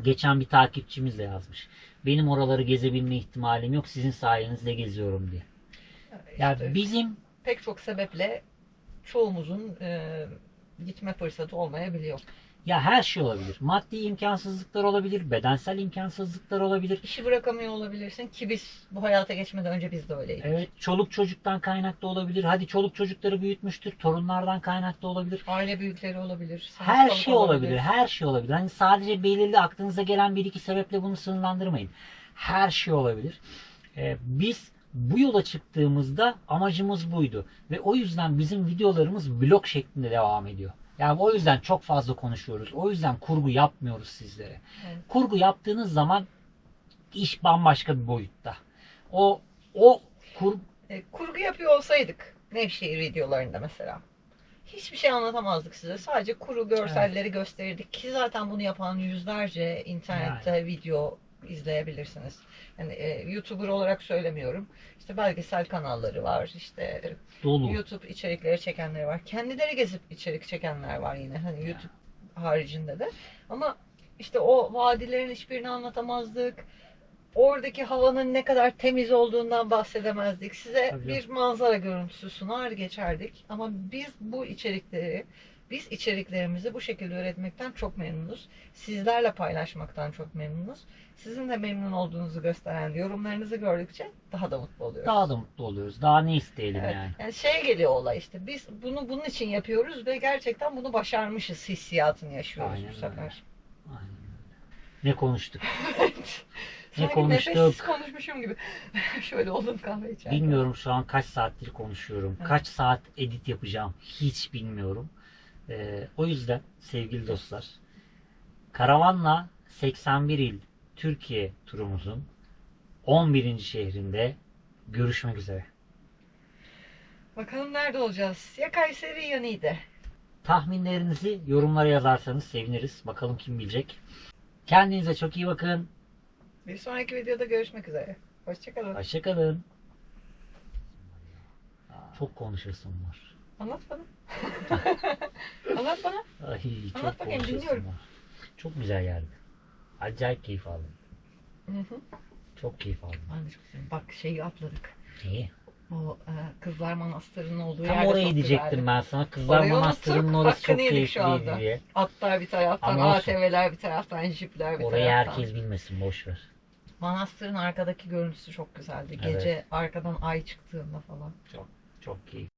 Geçen bir takipçimiz de yazmış. Benim oraları gezebilme ihtimalim yok. Sizin sayenizde geziyorum diye. Ya İşte bizim pek çok sebeple çoğumuzun gitme fırsatı olmayabiliyor. ya her şey olabilir. Maddi imkansızlıklar olabilir, bedensel imkansızlıklar olabilir. İşi bırakamıyor olabilirsin ki biz bu hayata geçmeden önce biz de öyleydik. Evet, çoluk çocuktan kaynaklı olabilir. Hadi çoluk çocukları büyütmüştür, torunlardan kaynaklı olabilir. Aile büyükleri olabilir. Her hastalık şey olabilir, her şey olabilir. Hani sadece belirli aklınıza gelen bir iki sebeple bunu sınırlandırmayın. Her şey olabilir. Biz bu yola çıktığımızda amacımız buydu. Ve o yüzden bizim videolarımız vlog şeklinde devam ediyor. Yani o yüzden çok fazla konuşuyoruz. O yüzden kurgu yapmıyoruz sizlere. Evet. Kurgu yaptığınız zaman iş bambaşka bir boyutta. O Kurgu yapıyor olsaydık Nevşehir videolarında mesela hiçbir şey anlatamazdık size. Sadece kuru görselleri gösterirdik ki zaten bunu yapan yüzlerce internette video izleyebilirsiniz. Yani YouTuber olarak söylemiyorum. İşte belgesel kanalları var. İşte dolu. YouTube içerikleri çekenleri var. Kendileri gezip içerik çekenler var yine. Hani YouTube haricinde de. Ama işte o vadilerin hiçbirini anlatamazdık. Oradaki havanın ne kadar temiz olduğundan bahsedemezdik. Size Tabii. bir manzara görüntüsü sunar geçerdik. Ama biz içeriklerimizi bu şekilde üretmekten çok memnunuz. Sizlerle paylaşmaktan çok memnunuz. Sizin de memnun olduğunuzu gösteren yorumlarınızı gördükçe daha da mutlu oluyoruz. Daha da mutlu oluyoruz. Daha ne isteyelim Evet. yani. Yani şey geliyor olay işte. Biz bunu bunun için yapıyoruz ve gerçekten bunu başarmışız hissiyatını yaşıyoruz Aynen bu öyle. sefer. Aynen öyle. Ne konuştuk? Ne Sanki konuştuk? nefessiz konuşmuşum gibi. Şöyle oldum kahve içerken. Bilmiyorum şu an kaç saattir konuşuyorum. Evet. Kaç saat edit yapacağım hiç bilmiyorum. O yüzden sevgili dostlar, Karavanla 81 il Türkiye turumuzun 11. şehrinde görüşmek üzere. Bakalım nerede olacağız? Ya Kayseri ya Niğde. Tahminlerinizi yorumlara yazarsanız seviniriz. Bakalım kim bilecek. Kendinize çok iyi bakın. Bir sonraki videoda görüşmek üzere. Hoşçakalın. Hoşçakalın. Çok konuşasım var. Anlat bana. Anlat bana. Ay, çok Anlat bakayım, konuşasım dinliyorum. var. Çok güzel geldi. Acayip keyif aldım. Hı hı. Çok keyif aldım. Ben de çok seviyorum. Bak şeyi atladık. İyi. O Kızlar Manastırı'nın olduğu Tam yerde oraya çok gidecektim güzeldi. ben sana. Kızlar Orayı Manastırı'nın unuttuk, orası çok hakkını yedik şu keyifliydi anda. diye. Atlar bir taraftan, Ama olsun. ATV'ler bir taraftan, jipler bir Orayı taraftan. herkes bilmesin, boş ver. Manastırın arkadaki görüntüsü çok güzeldi. Evet. Gece arkadan ay çıktığında falan. Çok keyifli.